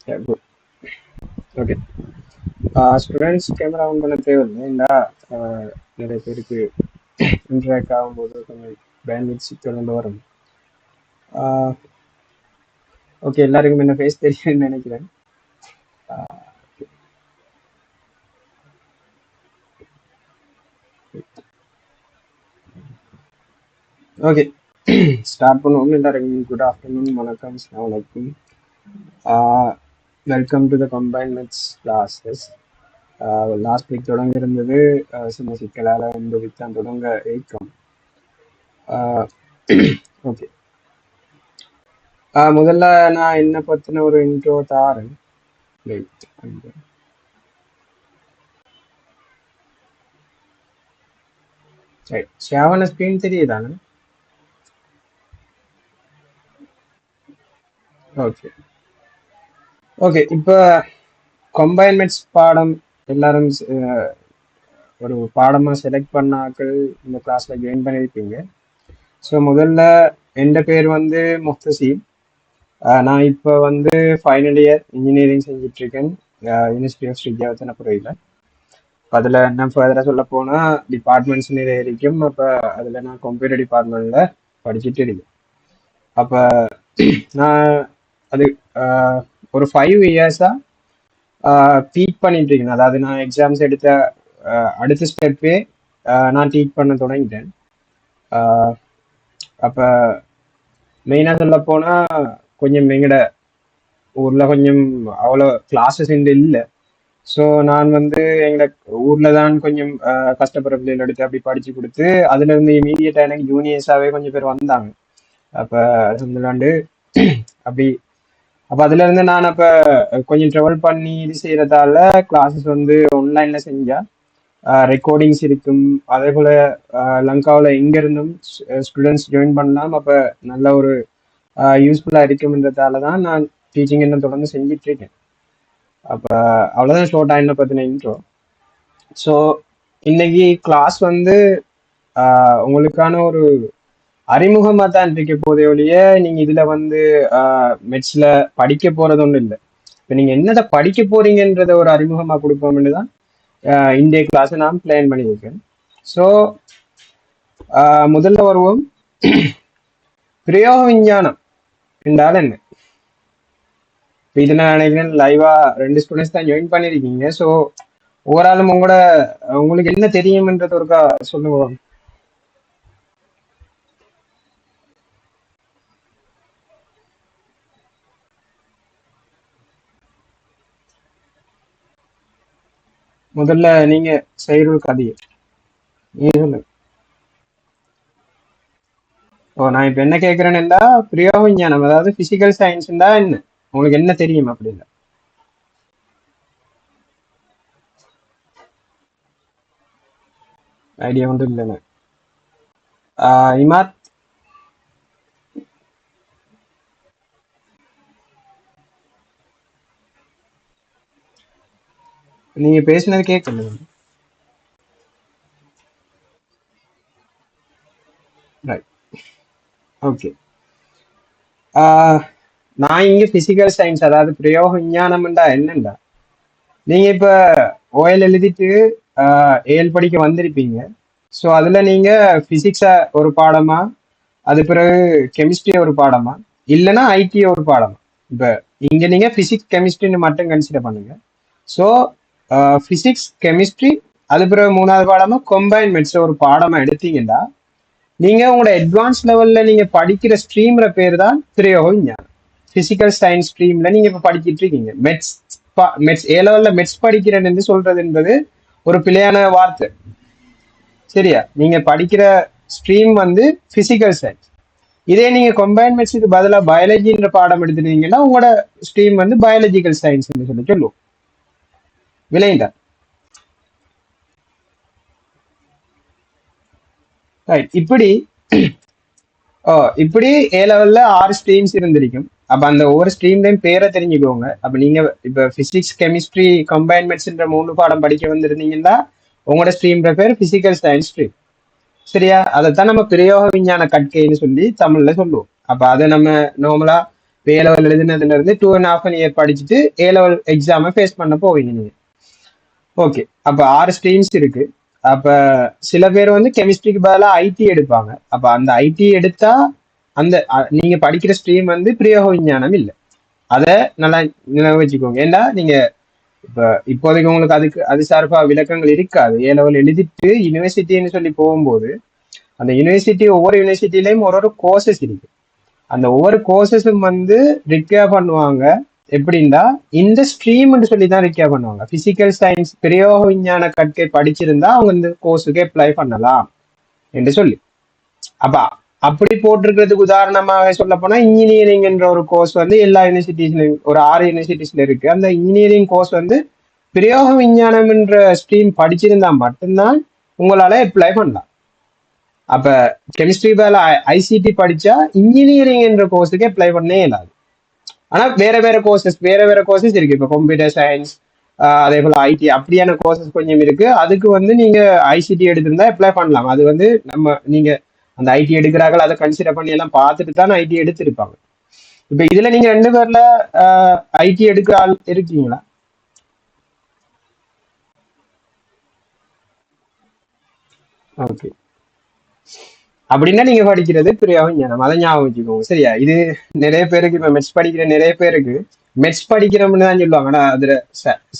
Yeah, good. Okay. Students camera on பண்ண தேவையில்லை இந்த நிறைய பேருக்கு இன்ட்ராக்ட் ஆகும்போது கொஞ்சம் பேண்ட்வித் சிக்கல் வந்து வரும். ஓகே, எல்லாருக்கும் என்ன ஃபேஸ் தெரியும்னு நினைக்கிறேன். ஓகே, ஸ்டார்ட் பண்ணுவோம். எல்லாருக்கும் குட் ஆஃப்டர்நூன், வணக்கம், அஸ்ஸலாமு அலைக்கும். Welcome to the combined maths classes. Last week தொடங்க இருந்தது, சின்ன சிக்கலால் இந்த வீக் தான் தொடங்க ஏற்கும். ஓகே, முதல்ல நான் என்ன பற்றின ஒரு இன்ட்ரோ தாரேன். வெயிட், சரி, ஷாவன ஸ்க்ரீன் தெரியுதானே? ஓகே ஓகே, இப்போ கம்பைன்மெண்ட்ஸ் பாடம் எல்லாரும் ஒரு பாடமாக செலக்ட் பண்ணாக்கள் இந்த கிளாஸில் ஜாயின் பண்ணியிருப்பீங்க. ஸோ முதல்ல என் பேர் வந்து முஹ்தசீப். நான் இப்போ வந்து ஃபைனல் இயர் இன்ஜினியரிங் செஞ்சிட்ருக்கேன் யூனிவர்சிட்டி ஆஃப் ஸ்ரீஜாவத்தனபுரையில். அதில் என்ன ஃபர்தராக சொல்ல போனால் டிபார்ட்மெண்ட்ஸ் நிறைய இருக்கும். அப்போ அதில் நான் கம்ப்யூட்டர் டிபார்ட்மெண்ட்டில் படிச்சுட்டு இருக்கேன். அப்போ நான் அது ஒரு 5 இயர்ஸாக டீச் பண்ணிட்டு இருக்கேன். அதாவது நான் எக்ஸாம்ஸ் எடுத்த அடுத்த ஸ்டெப்பே நான் டீச் பண்ண தொடங்கிட்டேன். அப்போ மெயினாக சொல்ல போனால் கொஞ்சம் எங்கட ஊரில் கொஞ்சம் அவ்வளோ கிளாஸஸ் இல்லை. ஸோ நான் வந்து எங்களோட ஊரில் தான் கொஞ்சம் கஷ்டப்படுற பிள்ளைகள் எடுத்து அப்படி படித்து கொடுத்து அதுல இருந்து இமீடியட்டாக எனக்கு ஜூனியர்ஸாகவே கொஞ்சம் பேர் வந்தாங்க. அப்போ சொந்தலாண்டு அப்படி அப்போ அதுல இருந்து நான் அப்போ கொஞ்சம் ட்ராவல் பண்ணி இது செய்யறதால கிளாஸஸ் வந்து ஆன்லைன்ல செஞ்சா ரெக்கார்டிங்ஸ் இருக்கும். அதே போல லங்காவில் எங்க இருந்தும் ஸ்டூடெண்ட்ஸ் ஜாயின் பண்ணலாம். அப்போ நல்ல ஒரு யூஸ்ஃபுல்லாக இருக்கும்ன்றதால தான் நான் டீச்சிங் என்ன தொடர்ந்து செஞ்சிட்டு இருக்கேன். அப்போ அவ்வளோதான் ஷார்ட்டாக என்ன பற்றின இன்ட்ரோ. ஸோ இன்னைக்கு கிளாஸ் வந்து உங்களுக்கான ஒரு அறிமுகமாக தான் இருக்க போதே ஒழிய நீங்கள் இதில் வந்து மெட்ஸில் படிக்க போகிறது ஒன்றும் இல்லை. இப்போ நீங்கள் என்னதை படிக்க போறீங்கன்றத ஒரு அறிமுகமாக கொடுப்போம்னு தான் இன்றைய கிளாஸை நான் பிளான் பண்ணியிருக்கேன். ஸோ முதல்ல வருவோம். பிரயோக விஞ்ஞானம் என்றால் என்ன? இப்போ இதில் நான் நினைக்கிறேன் லைவாக 2 ஸ்டூடெண்ட்ஸ் தான் ஜாயின் பண்ணியிருக்கீங்க. ஸோ ஓவராலும் உங்களுக்கு என்ன தெரியும்ன்றது ஒருக்கா சொல்லுவோம். முதல்ல நீங்க செய்யற கதையை நீங்க சொல்லுங்க. நான் இப்ப என்ன கேட்கறேன்னா பிரயோக விஞ்ஞானம், அதாவது பிசிக்கல் சயின்ஸ்டா என்ன உங்களுக்கு என்ன தெரியும் அப்படின்னா? ஐடியா ஒன்றும் இல்லைன்னு. இமாத், நீங்க பேசினது கேட்கல. Right, okay. நான் இங்க பிசிக்கல் சயின்ஸ், அதாவது பிரயோக விஞ்ஞானம்டா என்னண்டா, நீங்க இப்ப ஓஎல் எழுதிட்டு ஏஎல் படிக்க வந்திருப்பீங்க. ஸோ அதுல நீங்க பிசிக்ஸ ஒரு பாடமா, அது பிறகு கெமிஸ்ட்ரி ஒரு பாடமா, இல்லைன்னா ஐடி ஒரு பாடமா. இப்ப இங்க நீங்க பிசிக்ஸ் கெமிஸ்ட்ரின்னு மட்டும் கன்சிடர் பண்ணுங்க. ஸோ பிசிக்ஸ் கெமிஸ்ட்ரி, அது பிறகு 3வது பாடமா கம்பைன் மெட்ஸ் ஒரு பாடமா எடுத்தீங்கன்னா நீங்க உங்களோட அட்வான்ஸ் லெவல்ல நீங்க படிக்கிற ஸ்ட்ரீம்ல பேர் தான் பிரயோக விஞ்ஞானம். பிசிக்கல் சயின்ஸ் ஸ்ட்ரீம்ல நீங்க இப்ப படிக்கிட்டு இருக்கீங்க. மெட்ஸ் ஏ லெவல்ல மெட்ஸ் படிக்கிறேன் என்று சொல்றது என்பது ஒரு பிழையான வார்த்தை. சரியா? நீங்க படிக்கிற ஸ்ட்ரீம் வந்து பிசிக்கல் சயின்ஸ். இதே நீங்க கம்பைன் மெட்ஸுக்கு பதிலாக பயாலஜின்ற பாடம் எடுத்துட்டீங்கன்னா உங்களோட ஸ்ட்ரீம் வந்து பயாலஜிக்கல் சயின்ஸ் சொல்லி சொல்லுவோம். விளையுண்டா? ரைட். இப்படி ஏ லெவல்ல 6 ஸ்ட்ரீம்ஸ் இருந்திருக்கும். அப்ப அந்த ஒவ்வொரு ஸ்ட்ரீம்லையும் பேரை தெரிஞ்சுக்கோங்க. அப்ப நீங்க இப்ப பிசிக்ஸ் கெமிஸ்ட்ரி கம்பைன் மெட்ஸ்ன்ற 3 பாடம் படிக்க வந்திருந்தீங்கன்னா உங்களோட ஸ்ட்ரீம்ன்ற பேர் பிசிக்கல் சயின்ஸ் ஸ்ட்ரீம். சரியா? அதைத்தான் நம்ம பிரயோக விஞ்ஞான கற்கைன்னு சொல்லி தமிழ்ல சொல்லுவோம். அப்ப அதை நம்ம நார்மலா ஏ லெவல் எழுதினதுல இருந்து 2.5 இயர் படிச்சுட்டு ஏ லெவல் எக்ஸாமை ஃபேஸ் பண்ண போவீங்க நீங்க. ஓகே, அப்ப 6 ஸ்ட்ரீம்ஸ் இருக்கு. அப்ப சில பேர் வந்து கெமிஸ்ட்ரிக்கு பதிலா ஐடி எடுப்பாங்க. அப்ப அந்த ஐடி எடுத்தா அந்த நீங்க படிக்கிற ஸ்ட்ரீம் வந்து பிரயோக விஞ்ஞானம் இல்லை. அதை நல்லா நினைவு வச்சுக்கோங்க. ஏன்னா நீங்க இப்ப இப்போதைக்கு உங்களுக்கு அது சார்பா விளக்கங்கள் இருக்காது. ஏ லெவல் எழுதிட்டு யூனிவர்சிட்டின்னு சொல்லி போகும்போது அந்த யூனிவர்சிட்டி ஒவ்வொரு யூனிவர்சிட்டிலையும் ஒரு கோர்சஸ் இருக்கு. அந்த ஒவ்வொரு கோர்சஸும் வந்து ரிக்வயர் பண்ணுவாங்க. எப்படின்னா இந்த ஸ்ட்ரீம்னு சொல்லி தான் ரிக்வயர் பண்ணுவாங்க. பிசிக்கல் சயின்ஸ் பிரயோக விஞ்ஞான கற்கை படிச்சிருந்தா அவங்க இந்த கோர்ஸுக்கு அப்ளை பண்ணலாம் என்று சொல்லி. அப்ப அப்படி போட்டிருக்கிறதுக்கு உதாரணமாக சொல்ல போனா இன்ஜினியரிங் என்ற ஒரு கோர்ஸ் வந்து எல்லா யூனிவர்சிட்டிஸ்லயும் ஒரு 6 யூனிவர்சிட்டிஸ்ல இருக்கு. அந்த இன்ஜினியரிங் கோர்ஸ் வந்து பிரயோக விஞ்ஞானம் என்ற ஸ்ட்ரீம் படிச்சிருந்தா மட்டும்தான் உங்களால அப்ளை பண்ணலாம். அப்ப கெமிஸ்ட்ரி பேல ஐசிடி படிச்சா இன்ஜினியரிங் என்ற கோர்ஸுக்கு அப்ளை பண்ணே இல்லாது. ஆனா வேற வேற கோர்சஸ் இருக்கு. இப்ப கம்ப்யூட்டர் சயின்ஸ், அதே போல ஐடி அப்படியான கோர்சஸ் கொஞ்சம் இருக்கு. அதுக்கு வந்து நீங்க ஐசிடி எடுத்திருந்தா அப்ளை பண்ணலாம். அது வந்து நீங்க அந்த ஐடி எடுக்கிறார்கள் அதை கன்சிடர் பண்ணி எல்லாம் பார்த்துட்டு தான் ஐடி எடுத்திருப்பாங்க. இப்ப இதுல நீங்க 2 பேர்ல ஐடி எடுக்க ஆள் இருக்கீங்களா? ஓகே, அப்படின்னா நீங்க படிக்கிறது பிரயோக ஞானம், அதை ஞாபகம் வச்சுக்கோங்க. சரியா? இது நிறைய பேருக்கு இப்ப மெட்ஸ் படிக்கிற நிறைய பேருக்கு மெட்ஸ் படிக்கிறோம்னு தான் சொல்லுவாங்க. ஆனா அதுல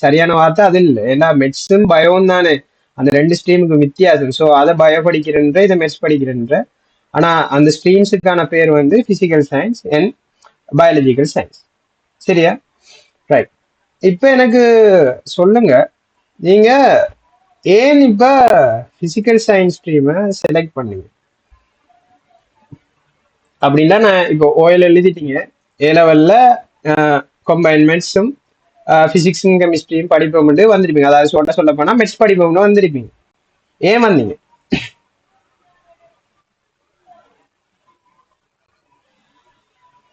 சரியான வார்த்தை அது இல்லை. ஏன்னா மெட்ஸும் பயோவும் தானே அந்த 2 ஸ்ட்ரீமுக்கு வித்தியாசம். ஸோ அதை பயோ படிக்கிறன்ற இதை மெட்ஸ் படிக்கிறன்ற. ஆனா அந்த ஸ்ட்ரீம்ஸுக்கான பேர் வந்து physical science and biological science. சரியா? ரைட். இப்ப எனக்கு சொல்லுங்க, நீங்க ஏன் இப்ப பிசிக்கல் சயின்ஸ் ஸ்ட்ரீமை செலக்ட் பண்ணீங்க? அப்படின்னா நான் இப்போ ஓஎல் எழுதிட்டீங்க, ஏ லெவல்ல கம்பைன்மெண்ட்ஸும் பிசிக்ஸும் கெமிஸ்ட்ரியும் படிப்போம்னு வந்திருப்பீங்க. அதாவது சொல்ல போனா மெட்ஸ் படிப்போம்னு வந்திருப்பீங்க. ஏன் வந்தீங்க?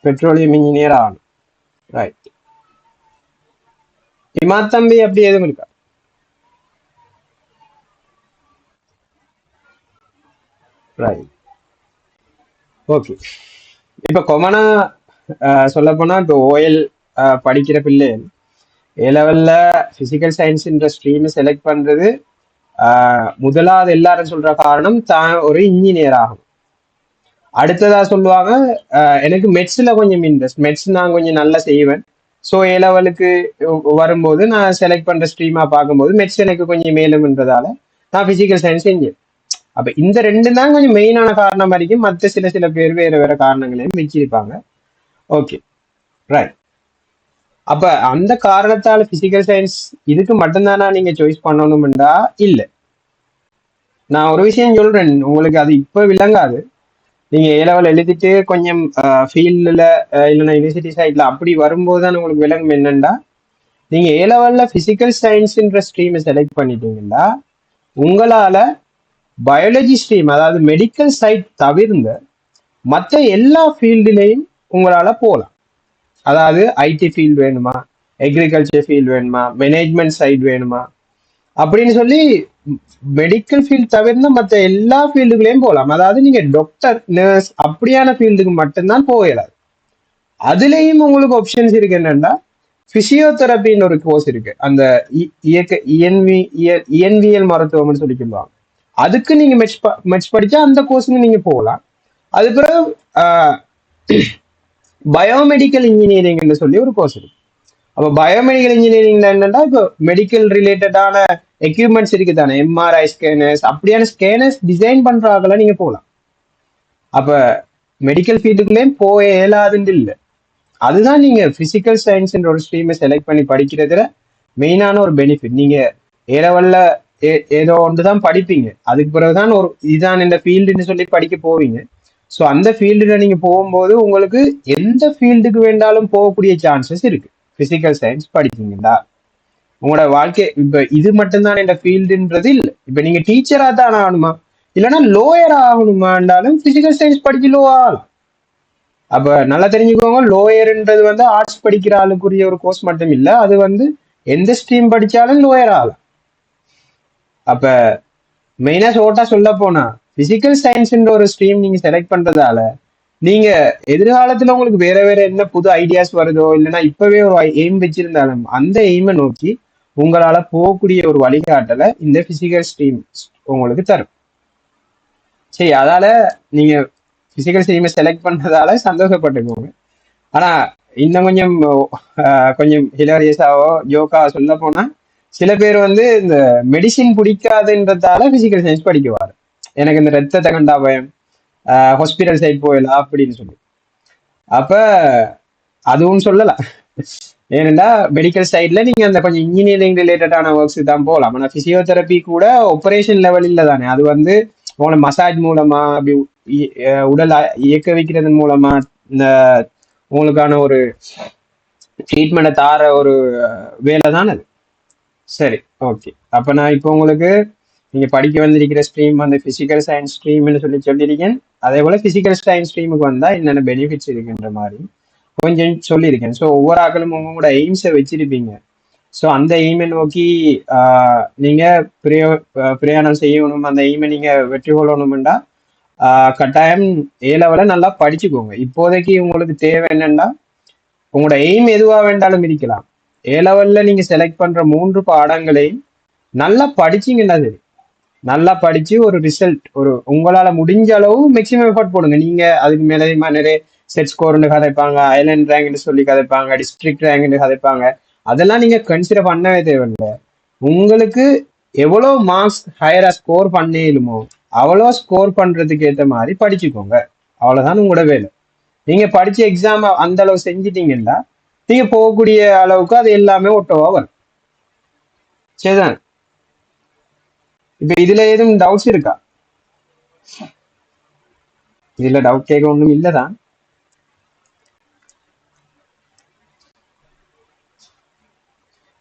பெட்ரோலியம் இன்ஜினியர் ஆகணும். ரைட். இமாத் தம்பி அப்படி எதுவும் இருக்கா? ரைட். ஓகே. இப்ப கொமனா சொல்ல போனா இப்போ ஓஎல் படிக்கிற பிள்ளை ஏ லெவல்ல பிசிக்கல் சயின்ஸ்ன்ற ஸ்ட்ரீம் செலக்ட் பண்றது முதலாவது எல்லாரும் சொல்ற காரணம் தான் ஒரு இன்ஜினியர் ஆகும். அடுத்ததா சொல்லுவாங்க எனக்கு மெட்ஸ்ல கொஞ்சம் இன்ட்ரெஸ்ட், மெட்ஸ் நான் கொஞ்சம் நல்லா செய்வேன். ஸோ ஏ லெவலுக்கு வரும்போது நான் செலக்ட் பண்ற ஸ்ட்ரீமா பார்க்கும்போது மெட்ஸ் எனக்கு கொஞ்சம் மேலும்ன்றதால நான் பிசிக்கல் சயின்ஸ் செஞ்சேன். அப்ப இந்த 2 தான் கொஞ்சம் மெயினான காரணம் வரைக்கும். மற்ற சில பேர் வேற வேற காரணங்களையும் வச்சிருப்பாங்க. Okay, right. அப்ப அந்த காரணத்தால பிசிக்கல் சயின்ஸ் இதுக்கு மட்டும்தானா நீங்க சாய்ஸ் பண்ணணும்டா? இல்ல. நான் ஒரு விஷயம் சொல்றேன், உங்களுக்கு அது இப்ப விளங்காது. நீங்க ஏ லெவல் எழுதிட்டு கொஞ்சம் ஃபீல்டுல இல்லைன்னா யூனிவர்சிட்டி சைட்ல அப்படி வரும்போது தான் உங்களுக்கு விளங்கும். என்னன்னா நீங்க ஏ லெவல்ல பிசிக்கல் சயின்ஸ்ன்ற ஸ்ட்ரீமை செலக்ட் பண்ணிட்டீங்கன்னா உங்களால பயாலஜி ஸ்ட்ரீம், அதாவது மெடிக்கல் சைட் தவிர்ந்த மற்ற எல்லா ஃபீல்டுலையும் உங்களால போகலாம். அதாவது ஐடி ஃபீல்டு வேணுமா, அக்ரிகல்ச்சர் ஃபீல்டு வேணுமா, மேனேஜ்மெண்ட் சைட் வேணுமா அப்படின்னு சொல்லி மெடிக்கல் ஃபீல்டு தவிர்த்து மற்ற எல்லா ஃபீல்டுகளையும் போகலாம். அதாவது நீங்க டாக்டர், நர்ஸ் அப்படியான ஃபீல்டுக்கு மட்டும்தான் போகலாது. அதுலேயும் உங்களுக்கு ஆப்ஷன்ஸ் இருக்கு. என்னன்னா பிசியோதெரப்பின்னு ஒரு கோர்ஸ் இருக்கு. அந்த இஎன்விஎல் மருத்துவம்னு சொல்லி சொல்லுவாங்க. அதுக்கு நீங்க மெட்ஸ் படிச்சா அந்த கோர்ஸுக்கு நீங்க போகலாம். அது பிறகு பயோமெடிக்கல் இன்ஜினியரிங்னு சொல்லி ஒரு கோர்ஸ் இருக்கு. அப்போ பயோமெடிக்கல் இன்ஜினியரிங்ல என்னன்னா இப்போ மெடிக்கல் ரிலேட்டடான எக்யூப்மெண்ட்ஸ் இருக்கு தானே, எம்ஆர்ஐ ஸ்கேனர்ஸ் அப்படியான ஸ்கேனர்ஸ் டிசைன் பண்றாங்கள நீங்க போகலாம். அப்ப மெடிக்கல் ஃபீல்டுக்குள்ளேயும் போக இயலாதுன்னு இல்லை. அதுதான் நீங்க பிசிக்கல் சயின்ஸ் ஒரு ஸ்ட்ரீமை செலக்ட் பண்ணி படிக்கிறதுல மெயினான ஒரு பெனிஃபிட். நீங்க ஏ லெவல்ல ஏதோ ஒன்று தான் படிப்பீங்க, அதுக்கு பிறகுதான் ஒரு இதுதான் இந்த ஃபீல்டுன்னு சொல்லி படிக்க போவீங்க. ஸோ அந்த ஃபீல்டுல நீங்க போகும்போது உங்களுக்கு எந்த ஃபீல்டுக்கு வேண்டாலும் போகக்கூடிய சான்சஸ் இருக்கு. பிசிக்கல் சயின்ஸ் படிச்சீங்கன்னா உங்களோட வாழ்க்கை இப்ப இது மட்டும்தான் இந்த ஃபீல்டுன்றது இல்லை. இப்ப நீங்க டீச்சரா தான் ஆகணுமா இல்லைன்னா லோயர் ஆகணுமாண்டாலும் பிசிக்கல் சயின்ஸ் படிச்சு லோ ஆகலாம். அப்ப நல்லா தெரிஞ்சுக்கோங்க, லோயர்ன்றது வந்து ஆர்ட்ஸ் படிக்கிற ஆளுக்குரிய ஒரு கோர்ஸ் மட்டும் இல்லை, அது வந்து எந்த ஸ்ட்ரீம் படிச்சாலும் லோயர் ஆகலாம். அப்ப மெயினா ஷோர்ட்டா சொல்ல போனா பிசிக்கல் சயின்ஸ் ஒரு ஸ்ட்ரீம் நீங்க செலக்ட் பண்றதால நீங்க எதிர்காலத்துல உங்களுக்கு வேற வேற என்ன புது ஐடியாஸ் வருதோ இல்லைன்னா இப்பவே ஒரு எய்ம் வச்சிருந்தாலும் அந்த எய்மை நோக்கி உங்களால போகக்கூடிய ஒரு வழிகாட்டலை இந்த பிசிக்கல் ஸ்ட்ரீம் உங்களுக்கு தரும். சரி, அதால நீங்க பிசிக்கல் ஸ்ட்ரீமை செலக்ட் பண்றதால சந்தோஷப்பட்டுக்கோங்க. ஆனா இன்னும் கொஞ்சம் கொஞ்சம் ஹிலாரியஸாவோ ஜோக்கா சொல்ல போனா சில பேர் வந்து இந்த மெடிசின் பிடிக்காதுன்றதால பிசிக்கல் சயின்ஸ் படிக்குவாரு. எனக்கு இந்த ரத்தத்தை கண்டா பயம், ஹாஸ்பிட்டல் சைட் போயிடலாம் அப்படின்னு சொல்லி. அப்ப அதுவும் சொல்லலாம். ஏனெண்டா மெடிக்கல் சைட்ல நீங்க அந்த கொஞ்சம் இன்ஜினியரிங் ரிலேட்டடான ஒர்க்ஸ் தான் போகலாம். ஆனா பிசியோதெரப்பி கூட ஆபரேஷன் லெவலில் தானே, அது வந்து உங்களை மசாஜ் மூலமா அப்படி உடல் இயக்க வைக்கிறது மூலமா இந்த உங்களுக்கான ஒரு ட்ரீட்மெண்ட்டை தார ஒரு வேலை தான் அது. சரி, ஓகே. அப்ப நான் இப்போ உங்களுக்கு நீங்க படிக்க வந்திருக்கிற ஸ்ட்ரீம் வந்து பிசிக்கல் சயின்ஸ் ஸ்ட்ரீம்னு சொல்லியிருக்கேன். அதே போல பிசிக்கல் சயின்ஸ் ஸ்ட்ரீமுக்கு வந்தா என்னென்ன பெனிஃபிட்ஸ் இருக்குன்ற மாதிரி கொஞ்சம் சொல்லியிருக்கேன். ஸோ ஒவ்வொரு ஆக்களும் உங்களோட எய்ம்ஸை வச்சிருப்பீங்க. ஸோ அந்த எய்மை நோக்கி நீங்க பிரயாணம் செய்யணும். அந்த எய்மை நீங்க வெற்றி கொள்ளணும்டா கட்டாயம் ஏ லெவலில் நல்லா படிச்சுக்கோங்க. இப்போதைக்கு உங்களுக்கு தேவை என்னன்னா உங்களோட எய்ம் எதுவா வேண்டாலும் இருக்கலாம். ஏ லெவல்ல நீங்க செலக்ட் பண்ற 3 பாடங்களையும் நல்லா படிச்சீங்கன்னா சரி, நல்லா படிச்சு ஒரு ரிசல்ட் ஒரு உங்களால முடிஞ்ச அளவு மேக்சிமம் எஃபர்ட் போடுங்க. நீங்க அதுக்கு மேலே நிறைய செட் ஸ்கோர்னு கதைப்பாங்க, ஐலண்ட் ரேங்க்னு சொல்லி கதைப்பாங்க, டிஸ்ட்ரிக்ட் ரேங்க்னு கதைப்பாங்க. அதெல்லாம் நீங்க கன்சிடர் பண்ணவே தேவையில்லை. உங்களுக்கு எவ்வளோ மார்க்ஸ் ஹையரா ஸ்கோர் பண்ணிடுமோ அவ்வளோ ஸ்கோர் பண்றதுக்கு ஏற்ற மாதிரி படிச்சுக்கோங்க. அவ்வளவுதான் உங்களோட வேலை. நீங்க படிச்ச எக்ஸாம் அந்த அளவு செஞ்சிட்டீங்கன்னா நீங்க போகக்கூடிய அளவுக்கு அது எல்லாமே ஒட்டவா வரும். சரிதான். இப்ப இதுல ஏதும் டவுட்ஸ் இருக்கா? இதுல டவுட் கேட்க ஒண்ணும் இல்லதான்.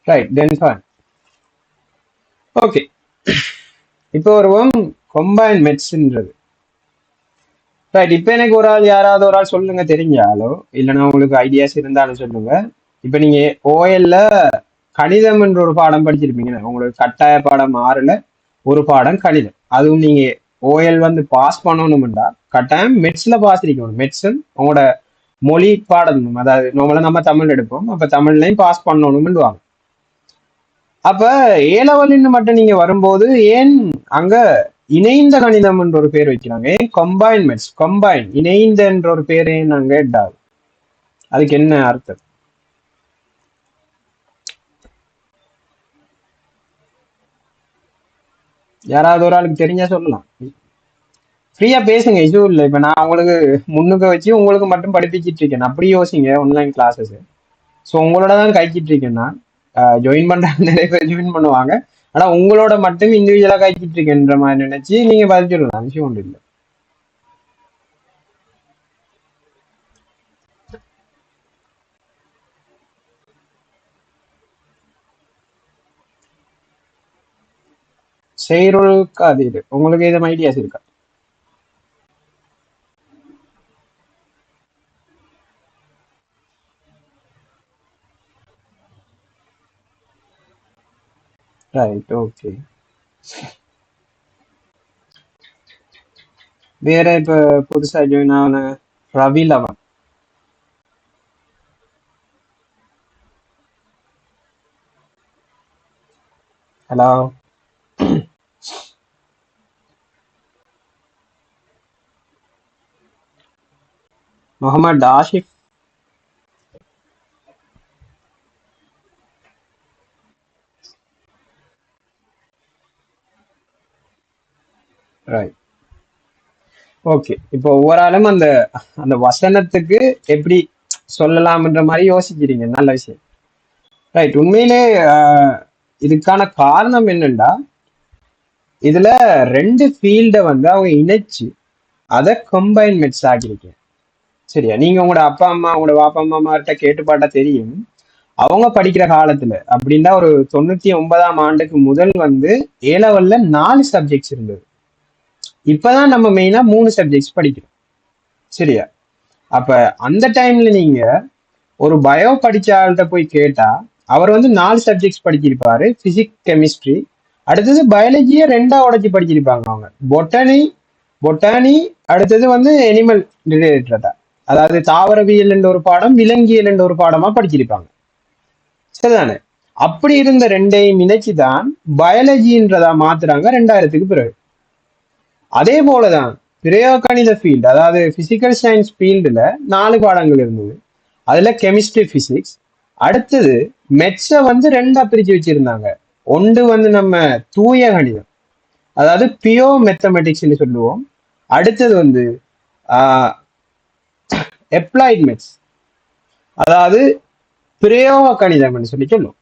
ரைட், தென் ஃபைன். ஓகே, இப்போ வருவோம் கம்பைன் மெட்ஸ்ன்றது. ரைட், இப்போ எனக்கு ஒரு ஆள் யாராவது ஒரு ஆள் சொல்லுங்க தெரிஞ்சாலோ இல்லைன்னா உங்களுக்கு ஐடியாஸ் இருந்தாலும் சொல்லுங்க. இப்போ நீங்க ஓஎல்ல கணிதம் என்ற ஒரு பாடம் படிச்சிருப்பீங்க. உங்களுக்கு கட்டாய பாடம் 6ல ஒரு பாடம் கணிதம். அதுவும் நீங்க ஓஎல் வந்து பாஸ் பண்ணணும்டா கட்டாயம் மெட்ஸ்ல பாஸ் இருக்கணும். மெட்ஸும் உங்களோட மொழி பாடம், அதாவது நம்மள நம்ம தமிழ் எடுப்போம், அப்ப தமிழ்லையும் பாஸ் பண்ணணும்னு வாங்க. அப்ப ஏ லெவல்னு மட்டும் நீங்க வரும்போது ஏன் அங்க இணைந்த கணிதம் என்ற ஒரு பேர் வைக்கிறாங்க? ஏன் கம்பைன் மெட்ஸ், கம்பைன் இணைந்த என்ற ஒரு பேரே நாங்க கேட்டால் அதுக்கு என்ன அர்த்தம்? யாராவது ஒரு ஆளுக்கு தெரிஞ்சா சொல்லலாம். ஃப்ரீயா பேசுங்க, இதுவும் இல்லை. இப்ப நான் உங்களுக்கு முன்னுக்கு வச்சு உங்களுக்கு மட்டும் படிப்பிச்சிட்டு இருக்கேன். அப்படி யோசிங்க ஆன்லைன் கிளாஸஸ். ஸோ உங்களோட தான் கைச்சிட்டு இருக்கேன் நான். ஜாயின் பண்றாங்க, நிறைய பேர் ஜாயின் பண்ணுவாங்க. ஆனா உங்களோட மட்டும் இண்டிவிஜுவலா கைச்சிட்டு இருக்கேன்ற மாதிரி நினைச்சு நீங்க பதில் சொல்லலாம், விஷயம் ஒன்று இல்லை. செயலுக்கு அது இது உங்களுக்கு எதுவும் ஐடியாஸ் இருக்கா? Right, okay. வேற இப்ப புதுசா ஜாயின் ஆன Ravi Lavan, hello. Mohammed Ashif, right, okay. இப்போ ஒவ்வொரு ஆளும் அந்த அந்த வசனத்துக்கு எப்படி சொல்லலாம்ன்ற மாதிரி யோசிக்கிறீங்க, நல்ல விஷயம். ரைட், உண்மையிலே இதுக்கான காரணம் என்னன்னா இதுல 2 ஃபீல்டை வந்து அவங்க இணைச்சு அதை கம்பைன் மெட்ஸ் ஆகிருக்கேன். சரியா? நீங்க உங்களோட அப்பா அம்மா உங்களோட வாப்பா அம்மாட்ட கேட்டு பாட்டா தெரியும். அவங்க படிக்கிற காலத்துல அப்படின்னா ஒரு 99ஆம் ஆண்டுக்கு முதல் வந்து ஏ லெவல்ல 4 சப்ஜெக்ட்ஸ் இருந்தது. இப்பதான் நம்ம மெயினா 3 சப்ஜெக்ட்ஸ் படிக்கிறோம். சரியா? அப்ப அந்த டைம்ல நீங்க ஒரு பயோ படிச்ச ஆள்கிட்ட போய் கேட்டா அவர் வந்து 4 சப்ஜெக்ட்ஸ் படிச்சிருப்பாரு, பிசிக்ஸ் கெமிஸ்ட்ரி. அடுத்தது பயாலஜியை 2ஆ உடைச்சு படிச்சிருப்பாங்க அவங்க. பொட்டனி பொட்டானி, அடுத்தது வந்து அனிமல் ரிலேட்டடா, அதாவது தாவரவியல் என்ற ஒரு பாடம், விலங்கியல் என்ற ஒரு பாடமா படிச்சிருப்பாங்க. சரிதானே? அப்படி இருந்த ரெண்டையும் இணைச்சுதான் பயாலஜின்றதா மாத்துறாங்க 2000க்கு பிறகு. அதே போலதான் பிரயோகணித ஃபீல்டு, அதாவது பிசிக்கல் சயின்ஸ் ஃபீல்டுல 4 பாடங்கள் இருந்தது. அதுல கெமிஸ்ட்ரி, பிசிக்ஸ், அடுத்தது மெட்ஸை வந்து 2ஆ பிரிச்சு வச்சிருந்தாங்க. ஒன்று வந்து நம்ம தூய கணிதம், அதாவது பியோ மேத்தமெட்டிக்ஸ்னு சொல்லுவோம். அடுத்தது வந்து அப்ளைட் மெட்ஸ், அதாவது பிரயோக கணிதம்னு சொல்லி சொல்லுவோம்.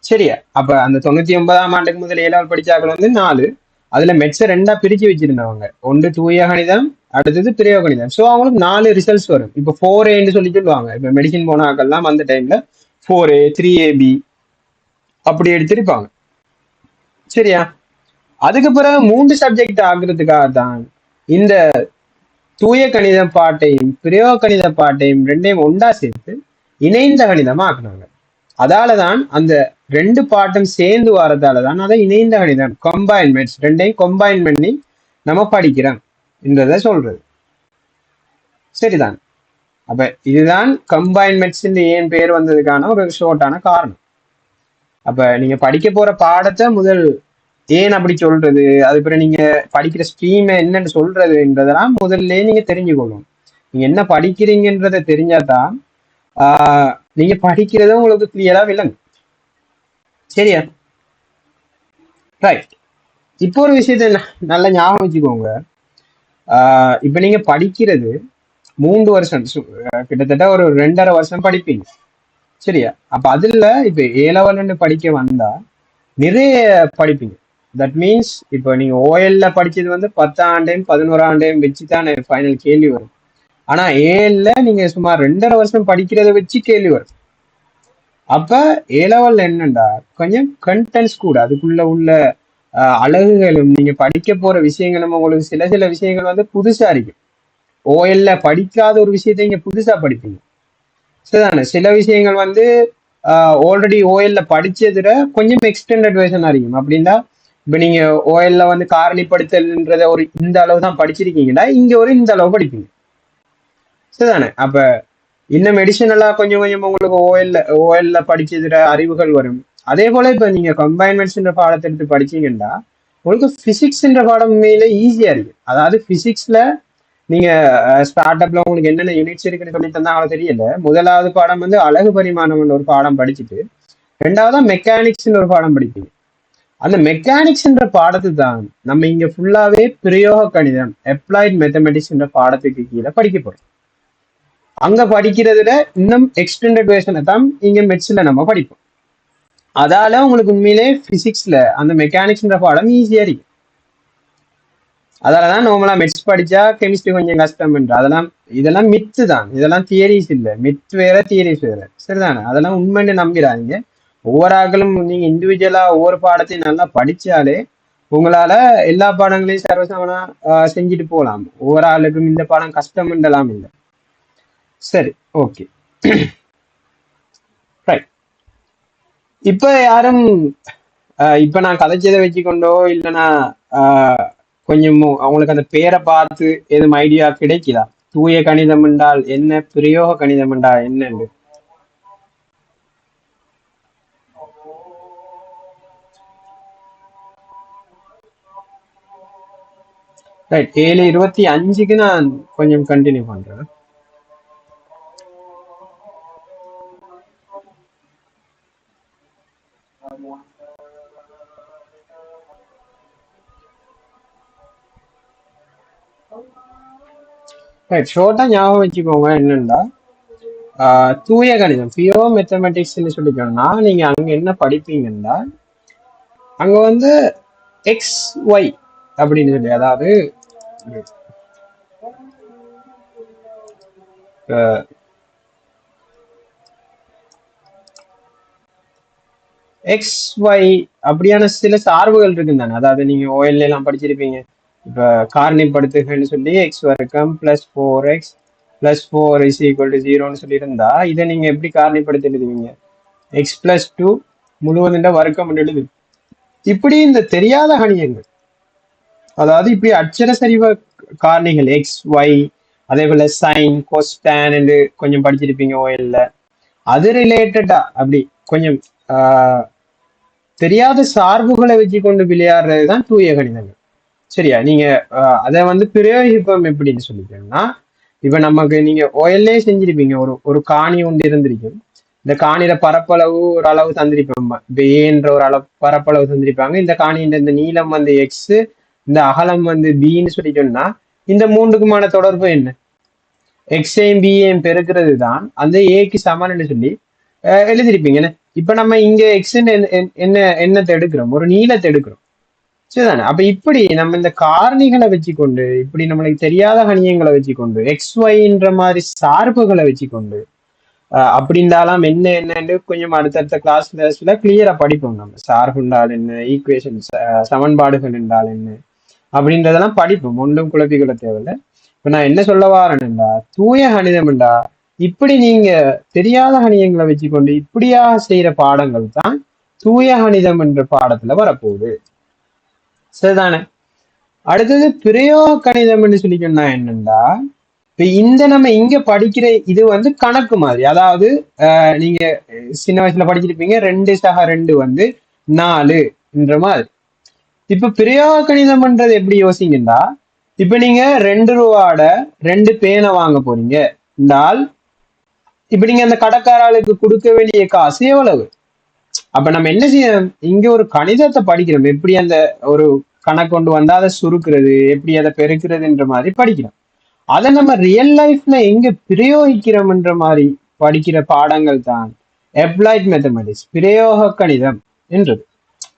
சரியா? அப்ப அந்த 99ஆம் ஆண்டுக்கு முதல் ஏழாவது படிச்சாக்கள் வந்து 4, அதுல மெட்ஸை 2ஆ பிரிச்சு வச்சிருந்தவங்க. ஒன்று தூய கணிதம், அடுத்தது பிரயோக கணிதம். ஸோ அவங்களுக்கு 4 ரிசல்ட்ஸ் வரும். இப்போ 4A சொல்லி சொல்லுவாங்க. இப்ப மெடிசின் போனாக்கெல்லாம் அந்த டைம்ல 4A 3AB அப்படி எடுத்திருப்பாங்க. சரியா? அதுக்கு பிறகு 3 சப்ஜெக்ட் ஆகுறதுக்காக தான் இந்த தூய கணித பாட்டையும் பிரயோக கணித பாட்டையும் ரெண்டையும் ஒன்றா சேர்த்து இணைந்த கணிதமா ஆக்குனாங்க. அதாலதான் அந்த 2 பாட்டும் சேர்ந்து வரதாலதான் அதை இணைந்த கணிதம், கம்பைன்மெண்ட்ஸ், ரெண்டையும் கம்பைன் பண்ணி நம்ம படிக்கிறோம் என்றதை சொல்றது. சரிதான். அப்ப இதுதான் கம்பைன்மெண்ட்ஸ் ஏன் பேர் வந்ததுக்கான ஒரு ஷோர்ட்டான காரணம். அப்ப நீங்க படிக்க போற பாடத்தை முதல் ஏன் அப்படி சொல்றது, அதுக்கப்புறம் நீங்க படிக்கிற ஸ்ட்ரீம் என்னன்னு சொல்றதுன்றதெல்லாம் முதல்ல நீங்க தெரிஞ்சுக்கணும். நீங்க என்ன படிக்கிறீங்கன்றத தெரிஞ்சாதான் நீங்க படிக்கிறத உங்களுக்கு கிளியரா விளங்கும். சரியா? ரைட். இப்போ ஒரு விஷயத்த நல்லா ஞாபகம் வச்சுக்கோங்க. இப்ப நீங்க படிக்கிறது 3 வருஷம், கிட்டத்தட்ட ஒரு 2.5 வருஷம் படிப்பீங்க. சரியா? அப்ப அதுல இப்ப A-level படிக்க வந்தா நிறைய படிப்பீங்க. தட் மீன்ஸ் இப்போ நீங்க ஓஎல்ல படிச்சது வந்து 10ஆம் ஆண்டையும் 11ஆம் ஆண்டையும் வச்சுதான் ஃபைனல் கேள்வி வரும். ஆனா ஏஎல்ல நீங்க சுமார் 2.5 வருஷம் படிக்கிறத வச்சு கேள்வி வரும். அப்ப A-level என்னண்டா கொஞ்சம் கண்டென்ட்ஸ் கூட, அதுக்குள்ள உள்ள அழகுகளும் நீங்க படிக்க போற விஷயங்களும் உங்களுக்கு சில விஷயங்கள் வந்து புதுசா இருக்கும். ஓஎல்ல படிக்காத ஒரு விஷயத்த இங்க புதுசா படிப்பீங்க. சரிதானே? சில விஷயங்கள் வந்து ஆல்ரெடி ஓஎல்ல படிச்சதுல கொஞ்சம் எக்ஸ்டெண்டட் வேர்ஷனா இருக்கும். அப்படின்னா இப்ப நீங்க ஓஎல்ல வந்து காரணிப்படுத்தல்ன்றத ஒரு இந்த அளவு தான் படிச்சிருக்கீங்கன்னா இங்க ஒரு இந்த அளவு படிப்பீங்க. சரிதானே? அப்ப இன்னும் மெடிசனலா கொஞ்சம் கொஞ்சம் உங்களுக்கு ஓஎல்ல படிச்சதுல அறிவுகள் வரும். அதே போல இப்ப நீங்க கம்பைன்மெண்ட்ஸ்ன்ற பாடத்தை எடுத்து படிச்சீங்கன்னா உங்களுக்கு பிசிக்ஸ்ன்ற பாடம் உண்மையில ஈஸியா இருக்கு. அதாவது பிசிக்ஸ்ல நீங்க ஸ்டார்ட் அப்ல உங்களுக்கு என்னென்ன யூனிட்ஸ் இருக்குன்னு சொல்லி தந்தாங்களோ தெரியல. முதலாவது பாடம் வந்து அழகு பரிமாணம் ஒரு பாடம் படிச்சுட்டு 2ஆவதா மெக்கானிக்ஸ் ஒரு பாடம் படிப்பீங்க. அந்த மெக்கானிக்ஸ்ன்ற பாடத்தை தான் நம்ம இங்க ஃபுல்லாவே பிரயோக கணிதம், அப்ளைட் மேத்தமெட்டிக்ஸ் என்ற பாடத்துக்கு கீழே படிக்க போறோம். அங்க படிக்கிறதுல இன்னும் எக்ஸ்டெண்டட் வேர்ஷனை தான் இங்க மெட்ஸ்ல நம்ம படிப்போம். அதால உங்களுக்கு உண்மையிலே பிசிக்ஸ்ல அந்த மெக்கானிக்ஸ்ன்ற பாடம் ஈஸியா இருக்கு. அதாலதான் நார்மலா மெட்ஸ் படிச்சா கெமிஸ்ட்ரி கொஞ்சம் கஷ்டம் என்று. இதெல்லாம் மித்து தான், இதெல்லாம் தியரிஸ் இல்லை. மித் வேற, தியரிஸ் வேற. சரிதானே? அதெல்லாம் உண்மைன்னு நம்பிடாதீங்க. ஒவ்வொரு ஆக்களும் நீங்க இண்டிவிஜுவலா ஒவ்வொரு பாடத்தையும் நல்லா படிச்சாலே உங்களால எல்லா பாடங்களையும் சர்வசமனா செஞ்சுட்டு போகலாம். ஒவ்வொரு ஆளுக்கும் இந்த பாடம் கஷ்டம்ன்றலாம் இல்லை. சரி, ஓகே, ரைட். இப்ப யாரும் இப்ப நான் கதைச்சதை வச்சுக்கொண்டோ இல்லைன்னா கொஞ்சம் அவங்களுக்கு அந்த பேரை பார்த்து எதுவும் ஐடியா கிடைக்குதா? தூய கணிதம் என்றால் என்ன, பிரயோக கணிதம் என்றால் என்னன்னு? ரைட். 7:25க்கு நான் கொஞ்சம் கண்டினியூ பண்றேன். ரைட். ஷோர்ட்டா ஞாபகம் வச்சுக்கோங்க என்னன்னா தூய கணிதம், பியோ மேத்தமெட்டிக்ஸ்ன்னு சொல்லி சொன்னா நீங்க அங்க என்ன படிப்பீங்கன்னா அங்க வந்து எக்ஸ் ஒய் அப்படின்னு சொல்லி, அதாவது எக்ஸ் ஒய் அப்படியான சில சார்புகள் இருக்குன்னு தானே. அதாவது நீங்க ஓஎல்ல எல்லாம் படிச்சிருப்பீங்க. இப்ப காரணிப்படுத்துகள்னு சொல்லி எக்ஸ் வர்க்கம் plus 4x plus 4 is equal to 0ன்னு சொல்லி இருந்தா இதை நீங்க எப்படி காரணிப்படுத்தி எழுதுவீங்க? எக்ஸ் பிளஸ் 2 முழுவதுண்ட வர்க்கம் எழுது. இப்படி இந்த தெரியாத கணியங்கள் அதாவது இப்படி அட்சர சரிவ காரணிகள் எக்ஸ் ஒய், அதே போல சைன் கொஸ்டான் என்று கொஞ்சம் படிச்சிருப்பீங்க ஓஎல்ல. அது ரிலேட்டடா அப்படி கொஞ்சம் தெரியாத சார்புகளை வச்சு கொண்டு விளையாடுறது தான் தூய கணிதங்கள். சரியா? நீங்க அதை வந்து பிரயோகிப்போம் எப்படின்னு சொல்லிட்டோம்னா, இப்ப நமக்கு நீங்க ஓஎல்லே செஞ்சிருப்பீங்க. ஒரு ஒரு காணி ஒன்று இருந்திருக்கும். இந்த காணியில பரப்பளவு ஒரு அளவு தந்திருப்பாங்க. இப்ப ஏன்ற ஒரு அளவு பரப்பளவு தந்திருப்பாங்க. இந்த காணியின் இந்த நீளம் வந்து எக்ஸ், இந்த அகலம் வந்து பின்னு சொல்லிட்டோம்னா, இந்த மூன்றுக்குமான தொடர்பு என்ன? எக்ஸையும் பிஏயும் பெருக்கிறது தான் அந்த ஏக்கு சமன்னு சொல்லி எழுதிருப்பீங்க. இப்ப நம்ம இங்க எக்ஸ் என்ன என்னத்தை எடுக்கிறோம்? ஒரு நீளத்தை எடுக்கிறோம். சரிதானே? அப்ப இப்படி நம்ம இந்த காரணிகளை வச்சுக்கொண்டு, இப்படி நம்மளுக்கு தெரியாத கணியங்களை வச்சுக்கொண்டு, எக்ஸ் ஒய்ன்ற மாதிரி சார்புகளை வச்சுக்கொண்டு அப்படின்றாலாம் என்ன என்னன்னு கொஞ்சம் அடுத்தடுத்த கிளாஸ்ல கிளியரா படிப்போம். நம்ம சார்பு என்றால் என்ன, ஈக்குவேஷன் சமன்பாடுகள் என்றால் என்ன அப்படின்றதெல்லாம் படிப்போம். ஒன்றும் குழப்பிக்கொள்ள தேவையில்லை. இப்ப நான் என்ன சொல்ல வாரேன்டா, தூய கணிதம் என்றா இப்படி நீங்க தெரியாத கணிதங்களை வச்சுக்கொண்டு இப்படியா செய்யற பாடங்கள் தான் தூய கணிதம் என்ற பாடத்துல வரப்போகுது. சரிதானே? அடுத்தது பிரயோக கணிதம் என்று சொல்லிக்கணும்னா என்னண்டா, இப்ப இந்த நம்ம இங்க படிக்கிற இது வந்து கணக்கு மாதிரி. அதாவது நீங்க சின்ன வயசுல படிச்சிருப்பீங்க 2 வந்து 4 மாதிரி. இப்ப பிரயோக கணிதம்ன்றது எப்படி யோசிங்கன்னா, இப்ப நீங்க 2 ரூபாட 2 பேனை வாங்க போறீங்க என்றால், இப்ப நீங்க அந்த கடைக்காரர்களுக்கு கொடுக்க வேண்டிய காசு எவ்வளவு? அப்ப நம்ம என்ன செய்யணும்? இங்க ஒரு கணிதத்தை படிக்கிறோம். எப்படி அந்த ஒரு கணக்கு கொண்டு வந்தா அதை சுருக்குறது, எப்படி அதை பெருக்கிறதுன்ற மாதிரி படிக்கிறோம். அதை நம்ம ரியல் லைஃப்ல எங்க பிரயோகிக்கிறோம்ன்ற மாதிரி படிக்கிற பாடங்கள் தான் அப்ளைட் மேத்தமெட்டிக்ஸ், பிரயோக கணிதம் என்றது.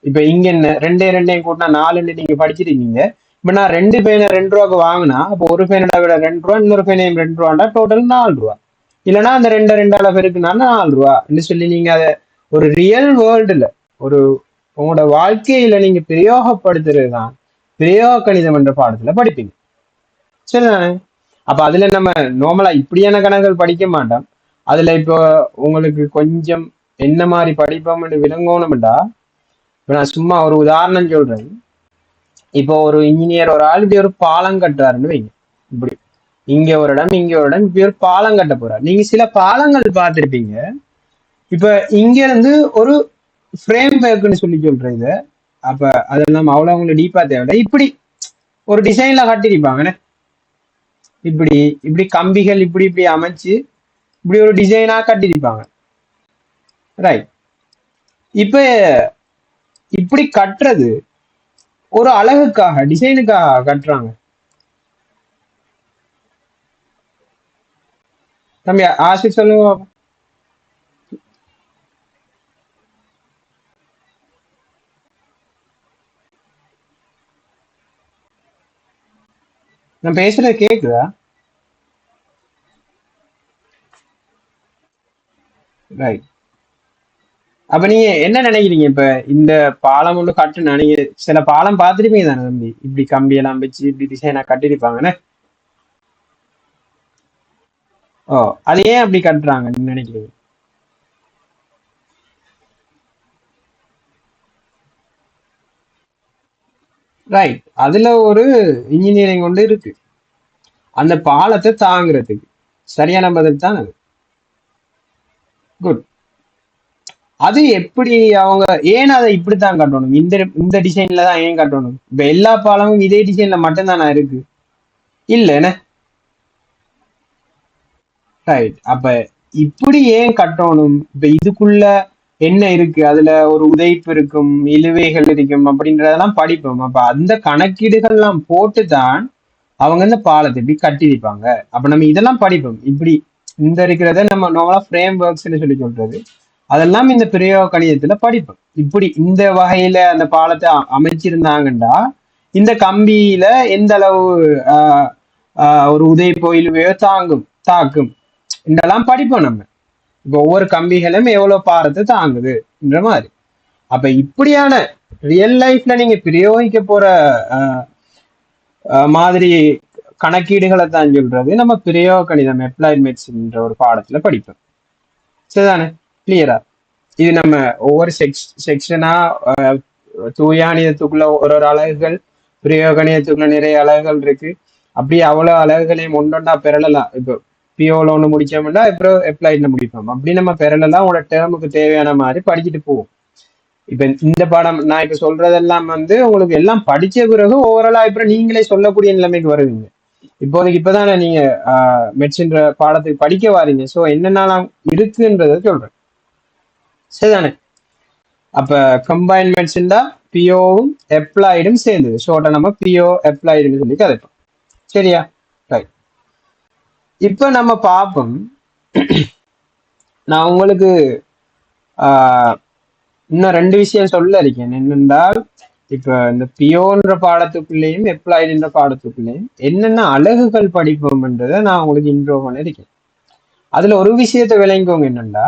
இப்ப இங்க என்ன 2 கூட்டினா 4 நீங்க படிச்சிருக்கீங்க. இப்ப நான் 2 பேனை 2 ரூபாய்க்கு வாங்கினா, அப்போ ஒரு பேனோட விட 2 ரூபா, இன்னொரு பேனையும் 2 ரூபாண்டா டோட்டல் 4 ரூபா. இல்லைன்னா அந்த 2 பெருக்குனா 4 ரூபா சொல்லி நீங்க அதை ஒரு ரியல் வேர்ல்டுல ஒரு உங்களோட வாழ்க்கையில நீங்க பிரயோகப்படுத்துறது தான் பிரயோக கணிதம் என்ற பாடத்துல படிப்பீங்க. சரிதானே? அப்ப அதுல நம்ம நார்மலா இப்படியான கணக்குகள் படிக்க மாட்டோம். அதுல இப்போ உங்களுக்கு கொஞ்சம் என்ன மாதிரி படிப்போம்னு விளங்கணும்டா, இப்ப நான் சும்மா ஒரு உதாரணம் சொல்றேன். இப்போ ஒரு இன்ஜினியர் ஒரு ஆள் இப்படி ஒரு பாலம் கட்டுறாருன்னு வைங்க. இப்படி இங்க ஒரு இடம் இங்க ஒரு இடம் இப்படி ஒரு பாலம் கட்ட போறாரு. நீங்க சில பாலங்கள் பார்த்திருப்பீங்க. இப்ப இங்க இருந்து ஒரு ஃப்ரேம் ஒர்க்னு சொல்லி சொல்றது. அப்ப அதெல்லாம் அவ்வளவு அவங்களுக்கு டீப்பா தேவை. இப்படி ஒரு டிசைன்ல கட்டிருப்பாங்க. இப்படி இப்படி கம்பிகள் இப்படி இப்படி அமைச்சு இப்படி ஒரு டிசைனா கட்டிருப்பாங்க. ரைட். இப்ப இப்படி கட்டுறது ஒரு அழகுக்காக, டிசைனுக்காக கட்டுறாங்க. தம்பி ஆசி சொல்லுங்க. நான் பேசுறது கேக்குதா? ரைட். அப்ப நீங்க என்ன நினைக்கிறீங்க? இப்ப இந்த பாலம் ஒன்று கட்டுனா, நீங்க சில பாலம் பார்த்துருப்பீங்க தானே தம்பி? இப்படி கம்பி எல்லாம் வச்சு இப்படி டிசைனா கட்டிருப்பாங்கன்னு. ஓ, அது ஏன் அப்படி கட்டுறாங்கன்னு நினைக்கிறீங்க? ரைட். அதுல ஒரு இன்ஜினியரிங் ஒன்று இருக்கு, அந்த பாலத்தை தாங்கிறதுக்கு. சரியான பதில் தான் அது. குட். அது எப்படி அவங்க ஏன் அதை இப்படித்தான் கட்டணும், இந்த இந்த டிசைன்ல தான் ஏன் கட்டணும்? இப்ப எல்லா பாலமும் இதே டிசைன்ல மட்டும்தானா இருக்கு? இல்ல. ரைட். அப்ப இப்படி ஏன் கட்டணும்? இப்ப இதுக்குள்ள என்ன இருக்கு? அதுல ஒரு உதைப்பு இருக்கும், இழுவைகள் இருக்கும் அப்படின்றதெல்லாம் படிப்போம். அப்ப அந்த கணக்கீடுகள்லாம் போட்டுதான் அவங்க இந்த பாலத்தை இப்படி கட்டியிருப்பாங்க. அப்ப நம்ம இதெல்லாம் படிப்போம். இப்படி இந்த இருக்கிறத நம்ம நார்மலா ஃப்ரேம் ஒர்க்ஸ்ன்னு சொல்லி சொல்றது, அதெல்லாம் இந்த பிரயோக கணிதத்துல படிப்போம். இப்படி இந்த வகையில அந்த பாலத்தை அமைச்சிருந்தாங்கண்டா இந்த கம்பியில எந்த அளவு ஒரு உதைப்போ இழுவையோ தாக்கும் இதெல்லாம் படிப்போம் நம்ம. இப்போ ஒவ்வொரு கம்பிகளும் எவ்வளவு பாரத்தை தாங்குதுன்ற மாதிரி. அப்ப இப்படியான ரியல் லைஃப்ல நீங்க பிரயோகிக்க போற மாதிரி கணக்கீடுகளை தான் சொல்றது நம்ம பிரயோக கணிதம், அப்ளைட் மேத்ஸ்ன்ற ஒரு பாடத்துல படிப்போம். சரிதானே? கிளியரா? இது நம்ம ஒவ்வொரு செக்ஷனா தூயானியத்துக்குள்ள ஒரு ஒரு அலகுகள் பிரயோகணியத்துக்குள்ள நிறைய அலகுகள் இருக்கு. அப்படி அவ்வளவு அலகுகளையும் ஒன்றொண்டா பெறலாம். இப்போ பியோல ஒண்ணு முடிச்சோம்னா அப்புறம் அப்ளைட்ல முடிப்போம். அப்படி நம்ம பெறலாம். உங்களோட டேர்முக்கு தேவையான மாதிரி படிச்சுட்டு போவோம். இப்ப இந்த பாடம் நான் இப்ப சொல்றதெல்லாம் வந்து உங்களுக்கு எல்லாம் படிச்ச பிறகு ஓவராலா இப்ப நீங்களே சொல்லக்கூடிய நிலைமைக்கு வருவீங்க. இப்போதைக்கு இப்பதானே நீங்க மெட்ஸின்ற பாடத்துக்கு படிக்க வாரீங்க. ஸோ என்னென்னலாம் இருக்குன்றத சொல்றேன். சரிதானே? அப்ப கம்பைன் மெட்ஸின் தான் பியோவும் அப்ளைடும் சேர்ந்தது. ஷோர்ட்டா நம்ம பியோ அப்ளைடுன்னு சொல்லி கதைப்போம். சரியா? ரைட். இப்ப நம்ம பார்ப்போம். நான் உங்களுக்கு இன்னும் 2 விஷயம் சொல்ல இருக்கேன். என்னென்றால் இப்ப இந்த பியோன்ற பாடத்துக்குள்ளேயும் அப்ளைடுன்ற பாடத்துக்குள்ளேயும் என்னென்ன அலகுகள் படிப்போம்ன்றதை நான் உங்களுக்கு இன்ட்ரோ பண்ணிருக்கேன். அதுல ஒரு விஷயத்தை விளங்கிக்கோங்க. என்னென்னா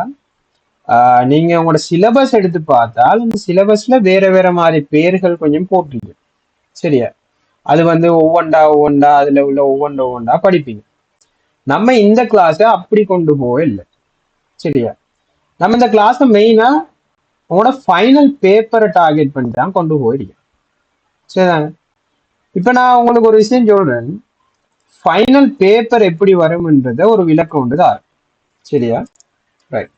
நீங்க உங்களோட சிலபஸ் எடுத்து பார்த்தால் அந்த சிலபஸ்ல வேற வேற மாதிரி பேர்கள் கொஞ்சம் போட்டுருங்க. சரியா? அது வந்து ஒவ்வொன்றா அதுல உள்ள ஒவ்வொன்றா படிப்பீங்க. நம்ம இந்த கிளாஸை அப்படி கொண்டு போக இல்லை. சரியா? நம்ம இந்த கிளாஸை மெயினா உங்களோட ஃபைனல் பேப்பரை டார்கெட் பண்ணி தான் கொண்டு போயிருக்கேன். சரிதாங்க? இப்ப நான் உங்களுக்கு ஒரு விஷயம் சொல்றேன். ஃபைனல் பேப்பர் எப்படி வரும்ன்றத ஒரு விளக்கம் உண்டு தான். சரியா? ரைட்.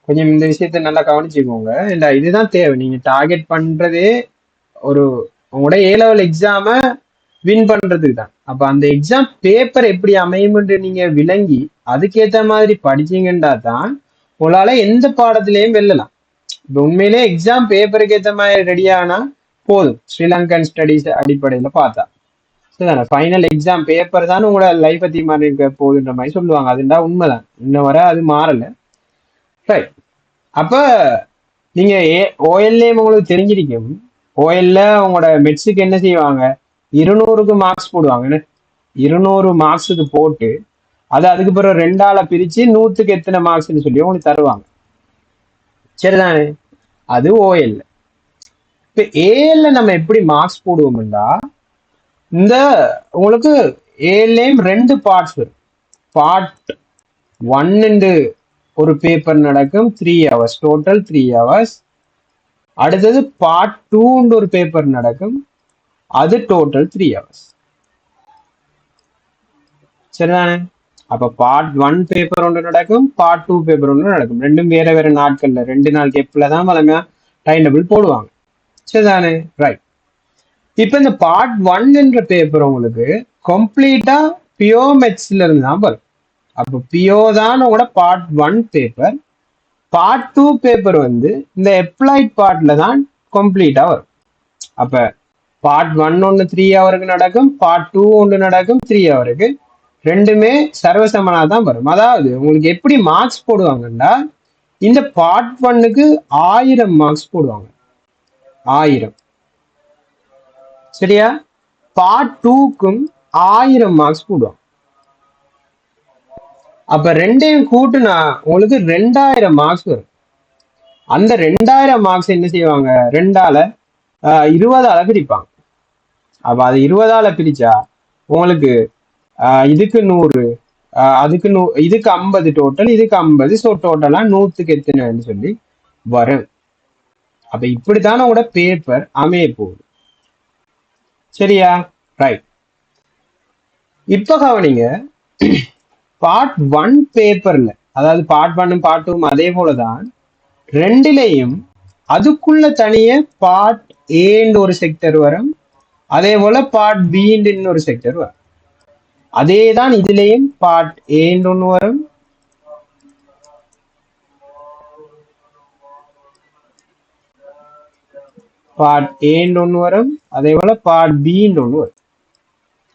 கொஞ்சம் இந்த விஷயத்த நல்லா கவனிச்சுக்கோங்க. இல்லை இதுதான் தேவை. நீங்க டார்கெட் பண்றதே ஒரு உங்களோட A-level எக்ஸாம வின் பண்றதுக்கு தான். அப்ப அந்த எக்ஸாம் பேப்பர் எப்படி அமையும்னு நீங்க விளங்கி அதுக்கேற்ற மாதிரி படிச்சீங்கன்னா தான் உங்களால எந்த பாடத்திலையும் வெல்லலாம். இப்ப உண்மையிலே எக்ஸாம் பேப்பருக்கு ஏற்ற மாதிரி ரெடி ஆனா போதும். ஸ்ரீலங்கன் ஸ்டடிஸ் அடிப்படையில பார்த்தா சரிதானே? ஃபைனல் எக்ஸாம் பேப்பர் தான் உங்களோட லைஃப் பத்தி மாறி இருக்க போகுதுன்ற மாதிரி சொல்லுவாங்க. அதுண்டா உண்மைதான். இன்னும் வர அது மாறல. ரைட். அப்ப நீங்க OLA உங்களுக்கு தெரிஞ்சிருக்கும். OLல உங்களோட மெட்ஸுக்கு என்ன செய்வாங்க? 200க்கு மார்க்ஸ் போடுவாங்க. 200 மார்க்ஸுக்கு போட்டு அதை அதுக்கு பிறகு 2ஆல பிரிச்சு 100க்கு எத்தனை மார்க்ஸ்ன்னு சொல்லி உங்களுக்கு தருவாங்க. சரிதானே? அது OL. இப்ப ஏல நம்ம எப்படி மார்க்ஸ் போடுவோம்டா இந்த உங்களுக்கு ஏலையும் 2 பார்ட்ஸ் வரும். பார்ட் 1 ஒரு பேப்பர் நடக்கும் 3 hours, டோட்டல் 3 hours. அடுத்தது பார்ட் 2 ஒரு பேப்பர் நடக்கும், அது டோட்டல் 3 hours. சரிதானே? அப்ப பார்ட் 1 பேப்பர் ஒன்று நடக்கும், பார்ட் 2 பேப்பர் ஒன்று நடக்கும். ரெண்டும் வேற வேற நாட்கள்ல 2 நாள் கேப்ல தான் வளமையா டைம் டேபிள் போடுவாங்க. சரிதானே? ரைட். இப்ப இந்த பார்ட் 1 என்ற பேப்பர் உங்களுக்கு கம்ப்ளீட்டா பியோ மெட்ஸ்ல இருந்து தான் வரும். அப்ப பியோ தான் உங்களோட பார்ட் 1 பேப்பர். பார்ட் 2 பேப்பர் வந்து இந்த அப்ளைட் பார்ட்ல தான் கம்ப்ளீட்டா வரும். அப்ப பார்ட் 1 ஒன்று 3 ஹவருக்கு நடக்கும், பார்ட் 2 ஒன்று நடக்கும் 3 ஹவருக்கு. ரெண்டுமே சர்வசமனா தான் வரும். அதாவது உங்களுக்கு எப்படி மார்க்ஸ் போடுவாங்கன்னா இந்த பார்ட் 1க்கு 1000 மார்க்ஸ் போடுவாங்க. 1000. சரியா? பார்ட் 2க்கும் 1000 மார்க்ஸ் போடுவாங்க. அப்ப ரெண்டையும் கூட்டுனா உங்களுக்கு 2000 மார்க்ஸ் வரும். அந்த 2000 மார்க்ஸ் என்ன செய்வாங்க? 2ஆல 20ஆல பிரிப்பாங்க. அப்ப அது 20ஆல பிரிச்சா உங்களுக்கு இதுக்கு 100, அதுக்கு இதுக்கு 50 டோட்டல், இதுக்கு 50. ஸோ டோட்டலா 100க்கு எத்தனைன்னு சொல்லி வரும். அப்ப இப்படித்தானே உங்களோட பேப்பர் அமைய போகுது. சரியா? ரைட். இப்ப கவனிங்க. பார்ட் 1 பேப்பர்ல, அதாவது பார்ட் 1 பார்ட் 2 அதே போலதான் ரெண்டிலையும் அதுக்குள்ள தனிய பார்ட் ஏன்னு ஒரு செக்டர் வரும், அதே போல பார்ட் பின்னு இன்னொரு செக்டர் வரும். அதே தான் இதுலயும் பார்ட் ஏன்னு ஒன்று வரும், பார்ட் ஏன்னு ஒன்று வரும், அதே போல பார்ட் பின்னு ஒன்று வரும்.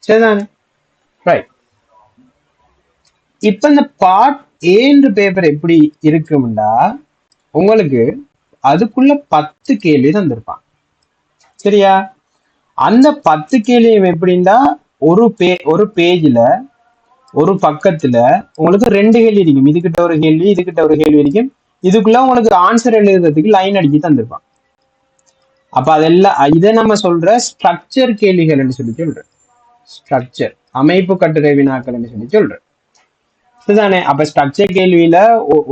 சரிதானே? ரைட். இப்ப இந்த பார்ட் ஏன்ற பேப்பர் எப்படி இருக்கும்டா உங்களுக்கு அதுக்குள்ள 10 கேள்வி தந்திருப்பான். சரியா? அந்த 10 கேள்வியும் எப்படின்னா ஒரு பேஜ்ல ஒரு பக்கத்துல உங்களுக்கு 2 கேள்வி இருக்கும். இதுகிட்ட ஒரு கேள்வி, இதுகிட்ட ஒரு கேள்வி இருக்கும். இதுக்குள்ள உங்களுக்கு ஆன்சர் எழுதுறதுக்கு லைன் அடிச்சு தந்திருப்பான். அப்ப அதெல்லாம் இதை நம்ம சொல்ற ஸ்ட்ரக்சர் கேள்விகள் சொல்லி சொல்றேன். ஸ்ட்ரக்சர் அமைப்பு கட்டுரை வினாக்கள் சொல்லி சொல்றேன். இதுதானே? அப்ப ஸ்ட்ரக்சர் கேள்வியில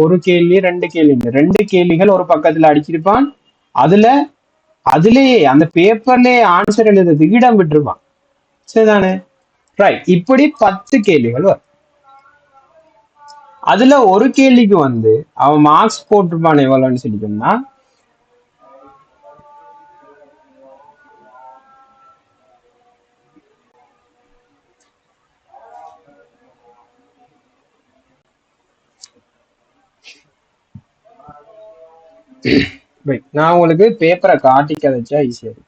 ஒரு கேள்வி 2 கேள்வி, 2 கேள்விகள் ஒரு பக்கத்துல அடிச்சிருப்பான். அதுல அதுலயே அந்த பேப்பர்லயே ஆன்சர் எழுதுறதுக்கு இடம் விட்டுருப்பான். சரிதானே? ரைட். இப்படி 10 கேள்விகள் வரும். அதுல ஒரு கேள்விக்கு வந்து அவன் மார்க்ஸ் போட்டிருப்பான் எவ்வளவுன்னு சொல்லிட்டோம்னா, நான் உங்களுக்கு பேப்பரை காட்டி கதைச்சா ஈஸியா இருக்கும்.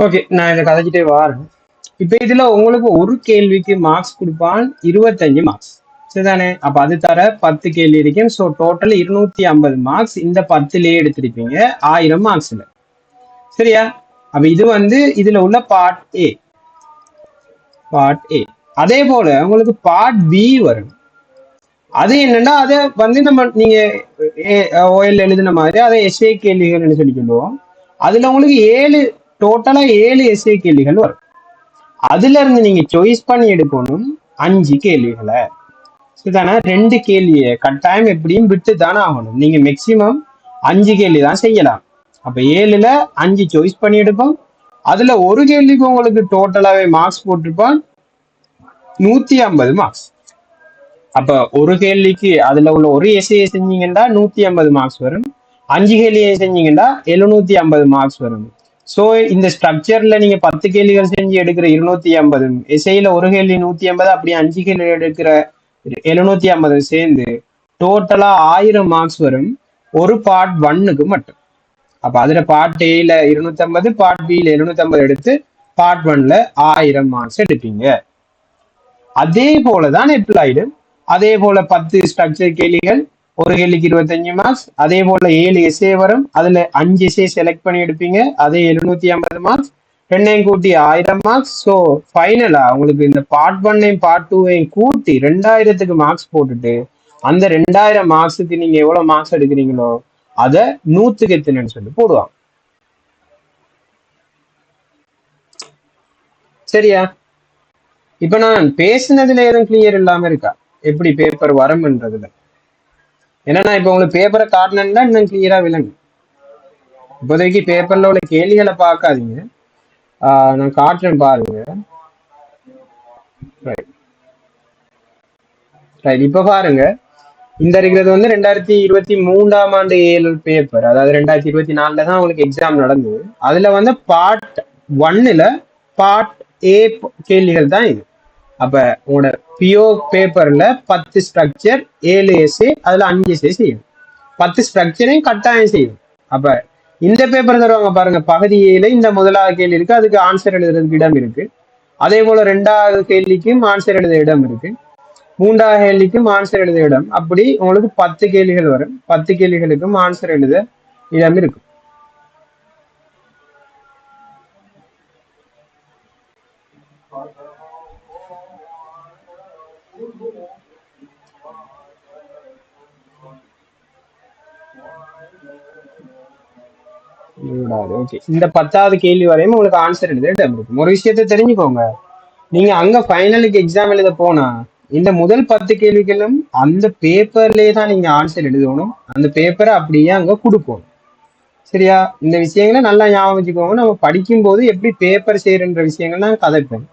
ஓகே, நான் இதை கதைச்சிட்டே வரேன். இப்ப இதுல உங்களுக்கு ஒரு கேள்விக்கு மார்க்ஸ் கொடுப்பான் 25 மார்க்ஸ். சரிதானே? அப்ப அது தர 10 கேள்வி இருக்கும். ஸோ டோட்டல் 250 மார்க்ஸ் இந்த 10லயே எடுத்திருப்பீங்க 1000 மார்க்ஸ்ல. சரியா? அப்ப இது வந்து இதுல உள்ள பார்ட் ஏ. Part A. அதே போல உங்களுக்கு பார்ட் பி வரும். அது என்னன்னா அதை வந்து நீங்க ஓஎல் எழுதின மாதிரி அதை எஸ்ஏ கேள்விகள்னு சொல்லி சொல்லுவோம். அதுல உங்களுக்கு டோட்டலா 7 எஸ்ஏ கேள்விகள் வரும். அதுல இருந்து நீங்க சாய்ஸ் பண்ணி எடுக்கணும் 5 கேள்விகளை. சரிதானே? 2 கேள்வியை கட்டாயம் எப்படியும் விட்டு தானே ஆகணும். நீங்க மேக்சிமம் 5 கேள்வி தான் செய்யலாம். அப்ப 7ல 5 சாய்ஸ் பண்ணி எடுப்போம். அதுல ஒரு கேள்விக்கு உங்களுக்கு டோட்டலாவே மார்க்ஸ் போட்டிருப்பான் 150 மார்க்ஸ். அப்ப ஒரு கேள்விக்கு அதுல உள்ள ஒரு எஸ்ஏ செஞ்சீங்கன்னா 150 மார்க்ஸ் வரும். 5 கேள்வியை செஞ்சீங்கன்னா 750 மார்க்ஸ் வரும். ஸோ இந்த ஸ்ட்ரக்சர்ல நீங்க 10 கேள்விகள் செஞ்சு எடுக்கிற 250, எஸ்ஐல ஒரு கேள்வி 150, அப்படி 5 கேள்வி எடுக்கிற 750 சேர்ந்து டோட்டலா 1000 மார்க்ஸ் வரும் ஒரு பார்ட் 1க்கு மட்டும். அப்ப அதுல பார்ட் ஏல 250, பார்ட் பில 750 எடுத்து பார்ட் 1ல 1000 மார்க்ஸ் எடுப்பீங்க. அதே போலதான் அப்ளைடு. அதே போல 10 ஸ்ட்ரக்சர் கேள்விகள், ஒரு கேள்விக்கு 25 மார்க்ஸ். அதே போல 7 எஸ்ஏ வரும். அதுல 5 எஸ்ஏ செலக்ட் பண்ணி எடுப்பீங்க. அதே 750 மார்க்ஸ். 2ஐயும் கூட்டி 1000 மார்க்ஸ். ஸோ ஃபைனலா உங்களுக்கு இந்த பார்ட் 1ஐயும் பார்ட் 2ஐயும் கூட்டி 2000க்கு மார்க்ஸ் போட்டுட்டு அந்த 2000 மார்க்ஸுக்கு நீங்க எவ்வளவு மார்க்ஸ் எடுக்கிறீங்களோ அதை 100க்கு எத்தனைன்னு சொல்லி போடுவாங்க. சரியா? இப்ப நான் பேசினதுல எதுவும் கிளியர் இல்லாம இருக்கா எப்படி பேப்பர் வரும்ன்றதுல? ஏன்னா நான் இப்ப உங்களுக்கு பேப்பரை காட்டினேன்னா இன்னும் கிளியரா விளங்கு. இப்போதைக்கு பேப்பர்ல உள்ள கேள்விகளை பார்க்காதீங்க, நான் காட்டுறேன் பாருங்க. இப்ப பாருங்க, இந்த இருக்கிறது வந்து 2023ஆம் ஆண்டு ஏஎல்எல் பேப்பர். அதாவது 2024 தான் உங்களுக்கு எக்ஸாம் நடந்தது. அதுல வந்து பார்ட் 1ல பார்ட் ஏ கேள்விகள் தான் இது. அப்ப உங்களோட பிஓ பேப்பர்ல 10 ஸ்ட்ரக்சர் 7 எஸ்ஏ அதுல 5 எஸ்ஏ செய்யும். 10 ஸ்ட்ரக்சரையும் கட்டாயம் செய்யும். அப்ப இந்த பேப்பர் தருவாங்க பாருங்க, பகுதி ஏல இந்த முதலாவது கேள்வி இருக்கு, அதுக்கு ஆன்சர் எழுதுறதுக்கு இடம் இருக்கு. அதே போல 2வது கேள்விக்கும் ஆன்சர் எழுத இடம் இருக்கு. 3வது கேள்விக்கும் ஆன்சர் எழுத இடம். அப்படி உங்களுக்கு 10 கேள்விகள் வரும். 10 கேள்விகளுக்கும் ஆன்சர் எழுத இடம் இருக்கும். ஓகே, இந்த 10வது கேள்வி வரையும் உங்களுக்கு ஆன்சர் எழுத இடம் இருக்கும். ஒரு விஷயத்த தெரிஞ்சுக்கோங்க, நீங்க அங்க ஃபைனலுக்கு எக்ஸாம் எழுத போனா இந்த முதல் 10 கேள்விகளும் அந்த பேப்பர்லயே தான் நீங்க ஆன்சர் எழுதணும். அந்த பேப்பரை அப்படியே அங்க கொடுக்கணும். சரியா? இந்த விஷயங்களை நல்லா ஞாபகம் வச்சுக்கோங்க. நம்ம படிக்கும் போது எப்படி பேப்பர் செய்யறன்ற விஷயங்கள் நான் கதைப்பேன்.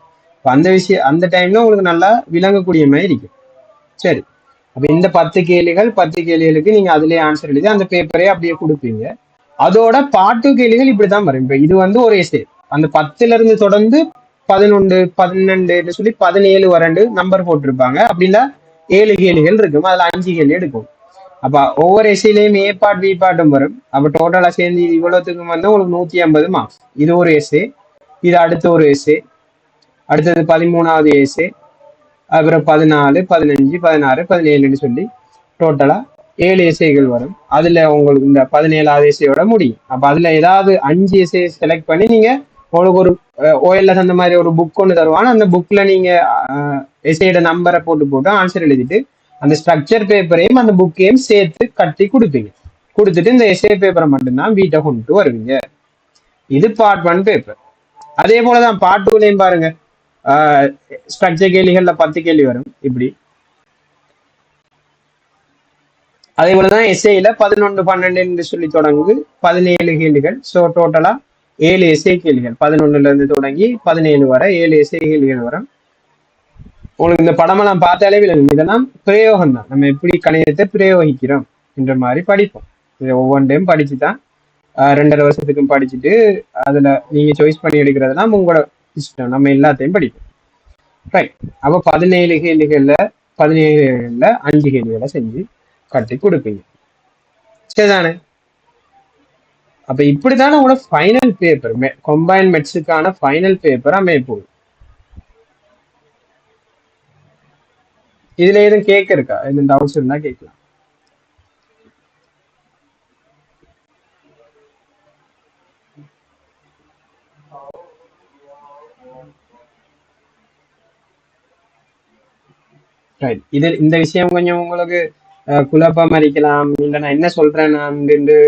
அந்த டைம்ல உங்களுக்கு நல்லா விளங்கக்கூடிய மாதிரி இருக்கும். சரி, அப்ப இந்த 10 கேள்விகளுக்கு நீங்க அதுலயே ஆன்சர் எழுதி அந்த பேப்பரே அப்படியே கொடுப்பீங்க. அதோட பாட்டு கேள்விகள் இப்படித்தான் வரும். இப்ப இது வந்து ஒரு எஸ்ஏ. அந்த 10ல இருந்து தொடர்ந்து 11, 12 சொல்லி 17 வரண்டு நம்பர் போட்டிருப்பாங்க. அப்படின்னா 7 கேள்விகள் இருக்கும். அதுல 5 கேள்வி எடுக்கும். அப்ப ஒவ்வொரு எஸ்ஏலையும் ஏ பார்ட் பி பார்ட்டும் வரும். அப்ப டோட்டலா சேர்ந்து இவ்வளவுத்துக்கும் வந்து உங்களுக்கு 150 மார்க்ஸ். இது ஒரு எஸ்ஏ. இது அடுத்த ஒரு எஸ்ஏ. அடுத்தது 13வது எஸ்ஏ. அப்புறம் 14, 15, 16, 17 சொல்லி டோட்டலா 7 எஸ்ஏகள் வரும். அதுல உங்களுக்கு இந்த 17வது எஸ்ஏயோட முடியும். அப்ப அதுல ஏதாவது 5 எஸ்ஏ செலக்ட் பண்ணி நீங்க உங்களுக்கு ஒரு ஓஎல்எஸ் அந்த மாதிரி ஒரு புக் ஒன்று தருவாங்க. அந்த புக்ல நீங்க எஸ்ஏட நம்பரை போட்டு ஆன்சர் எழுதிட்டு அந்த ஸ்ட்ரக்சர் பேப்பரையும் அந்த புக்கையும் சேர்த்து கட்டி கொடுப்பீங்க. கொடுத்துட்டு இந்த எஸ்ஏ பேப்பரை மட்டும்தான் வீட்டை கொண்டு வருவீங்க. இது பார்ட் 1 பேப்பர். அதே போலதான் பார்ட் 2லையும் பாருங்க. ஸ்ட்ரக்சர் கேள்விகள்ல 10 கேள்வி வரும் இப்படி. அதே போலதான் எஸ்ஏல 11, 12 சொல்லி தொடங்கு 17 கேள்விகள். ஸோ டோட்டலா 7 எஸ்ஏ கேள்விகள். 11ல இருந்து தொடங்கி 17 வரை 7 எஸ்ஏ கேள்விகள் வரும். உங்களுக்கு இந்த படமெல்லாம் பார்த்தாலே விளங்கும். இதெல்லாம் பிரயோகம் தான். நம்ம எப்படி கணிதத்தை பிரயோகிக்கிறோம் என்ற மாதிரி படிப்போம். இதை ஒவ்வொன்றையும் படிச்சுதான் 2.5 வருஷத்துக்கும் படிச்சுட்டு அதுல நீங்க சாய்ஸ் பண்ணி எடுக்கிறதுலாம் உங்களோட இஷ்டம். நம்ம எல்லாத்தையும் படிப்போம். ரைட். அப்போ 17 கேள்விகள்ல 17ல 5 கேள்விகளை செஞ்சு கட்டி கொடுப்பீங்க. சரிதானே? அப்ப இப்படித்தானே உங்களோட ஃபைனல் பேப்பர், கம்பைன் மெட்ஸுக்கான ஃபைனல் பேப்பர் அமைய போகுது. இதுல எதுவும் கேட்க இருக்கா? எதுவும் டவுட்ஸ் இருந்தா கேட்கலாம். ரைட். இது இந்த விஷயம் கொஞ்சம் உங்களுக்கு குழப்பம் இருக்கலாம். இல்லை நான் என்ன சொல்றேன் நான்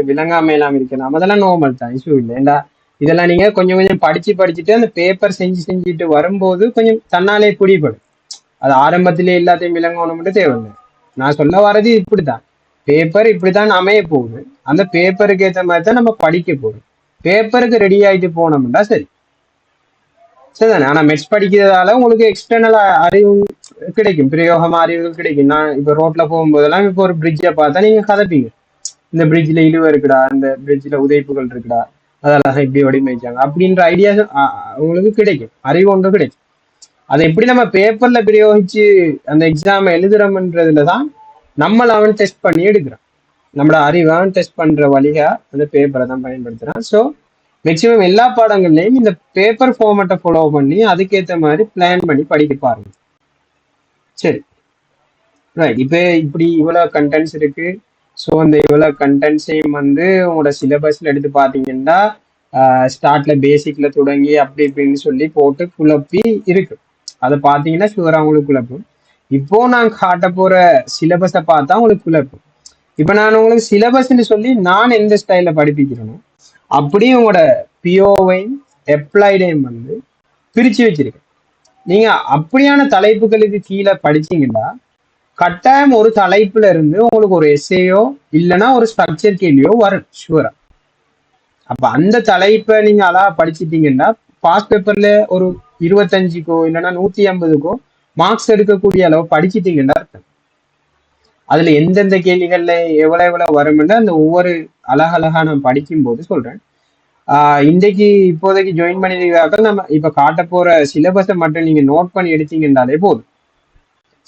விளங்காமலாம் இருக்கலாம். அதெல்லாம் நார்மல் தான், இஷ்யூ இல்லை. ஏண்டா இதெல்லாம் நீங்க கொஞ்சம் கொஞ்சம் படிச்சுட்டு அந்த பேப்பர் செஞ்சுட்டு வரும்போது கொஞ்சம் தன்னாலே பிடிபடும். அது ஆரம்பத்திலே எல்லாத்தையும் விளங்கணும் மட்டும் தேவையில்லை. நான் சொல்ல வர்றது இப்படித்தான். பேப்பர் இப்படித்தான் அமைய போகுது. அந்த பேப்பருக்கு ஏற்ற மாதிரி தான் நம்ம படிக்க போறோம். பேப்பருக்கு ரெடி ஆயிட்டு போனோம்னா சரி சரிதானே. ஆனா மெட்ஸ் படிக்கிறதால உங்களுக்கு எக்ஸ்டர்னல் அறிவு கிடைக்கும், பிரயோகமா அறிவுகள் கிடைக்கும். நான் இப்ப ரோட்ல போகும்போதெல்லாம் இப்போ ஒரு பிரிட்ஜை பார்த்தா நீங்க கதைப்பீங்க, இந்த பிரிட்ஜ்ல இழுவை இருக்குடா, இந்த பிரிட்ஜ்ல உதைப்புகள் இருக்குடா, அதெல்லாம் இப்படி வடிவமைச்சாங்க அப்படின்ற ஐடியாஸ் உங்களுக்கு கிடைக்கும், அறிவு ஒன்று கிடைக்கும். அதை எப்படி நம்ம பேப்பர்ல பிரயோகிச்சு அந்த எக்ஸாம் எழுதுறோம்ன்றதுலதான் நம்மள அவன் டெஸ்ட் பண்ணி எடுக்கிறான். நம்மளோட அறிவை அவன் டெஸ்ட் பண்ற வழியா அந்த பேப்பரை தான் பயன்படுத்துறான். ஸோ மேக்சிமம் எல்லா பாடங்கள்லையும் இந்த பேப்பர் ஃபார்மேட்டை ஃபாலோ பண்ணி அதுக்கேற்ற மாதிரி பிளான் பண்ணி படிக்க பாருங்க. சரி ரைட். இப்போ இப்படி இவ்வளோ கண்டென்ட்ஸ் இருக்கு. ஸோ அந்த இவ்வளோ கண்டென்ட்ஸையும் வந்து உங்களோட சிலபஸ்ல எடுத்து பார்த்தீங்கன்னா ஸ்டார்ட்ல பேசிக்ல தொடங்கி அப்படி இப்படின்னு சொல்லி போட்டு குழப்பி இருக்கு. அதை பார்த்தீங்கன்னா ஷுவரா உங்களுக்கு குழப்பும். இப்போ நான் காட்ட போற சிலபஸை பார்த்தா உங்களுக்கு குழப்பும். இப்போ நான் உங்களுக்கு சிலபஸ்ன்னு சொல்லி நான் எந்த ஸ்டைல படிப்பிக்கிறேனோ அப்படி உங்களோட பிஓவையும் அப்ளைடையும் வந்து பிரிச்சு வச்சிருக்கேன். நீங்க அப்படியான தலைப்புகளுக்கு கீழே படிச்சீங்கன்னா கட்டாயம் ஒரு தலைப்புல இருந்து உங்களுக்கு ஒரு எஸ்ஏயோ இல்லைன்னா ஒரு ஸ்ட்ரக்சர் கேள்வியோ வரும் ஷுவரா. அப்ப அந்த தலைப்பை நீங்க அழகா படிச்சுட்டீங்கன்னா பாஸ் பேப்பர்ல ஒரு 25க்கோ இல்லைன்னா 150க்கோ மார்க்ஸ் எடுக்கக்கூடிய அளவு படிச்சுட்டீங்கன்னா அர்த்தம். அதுல எந்தெந்த கேள்விகள்ல எவ்வளவு வரும்னு அந்த ஒவ்வொரு அழகழகா நான் படிக்கும் போது சொல்றேன். இன்றைக்கு இப்போதைக்கு ஜாயின் பண்ணிருக்காக்கள் நம்ம இப்ப காட்ட போற சிலபஸை மட்டும் நீங்க நோட் பண்ணி எடுத்தீங்கன்னாலே போதும்.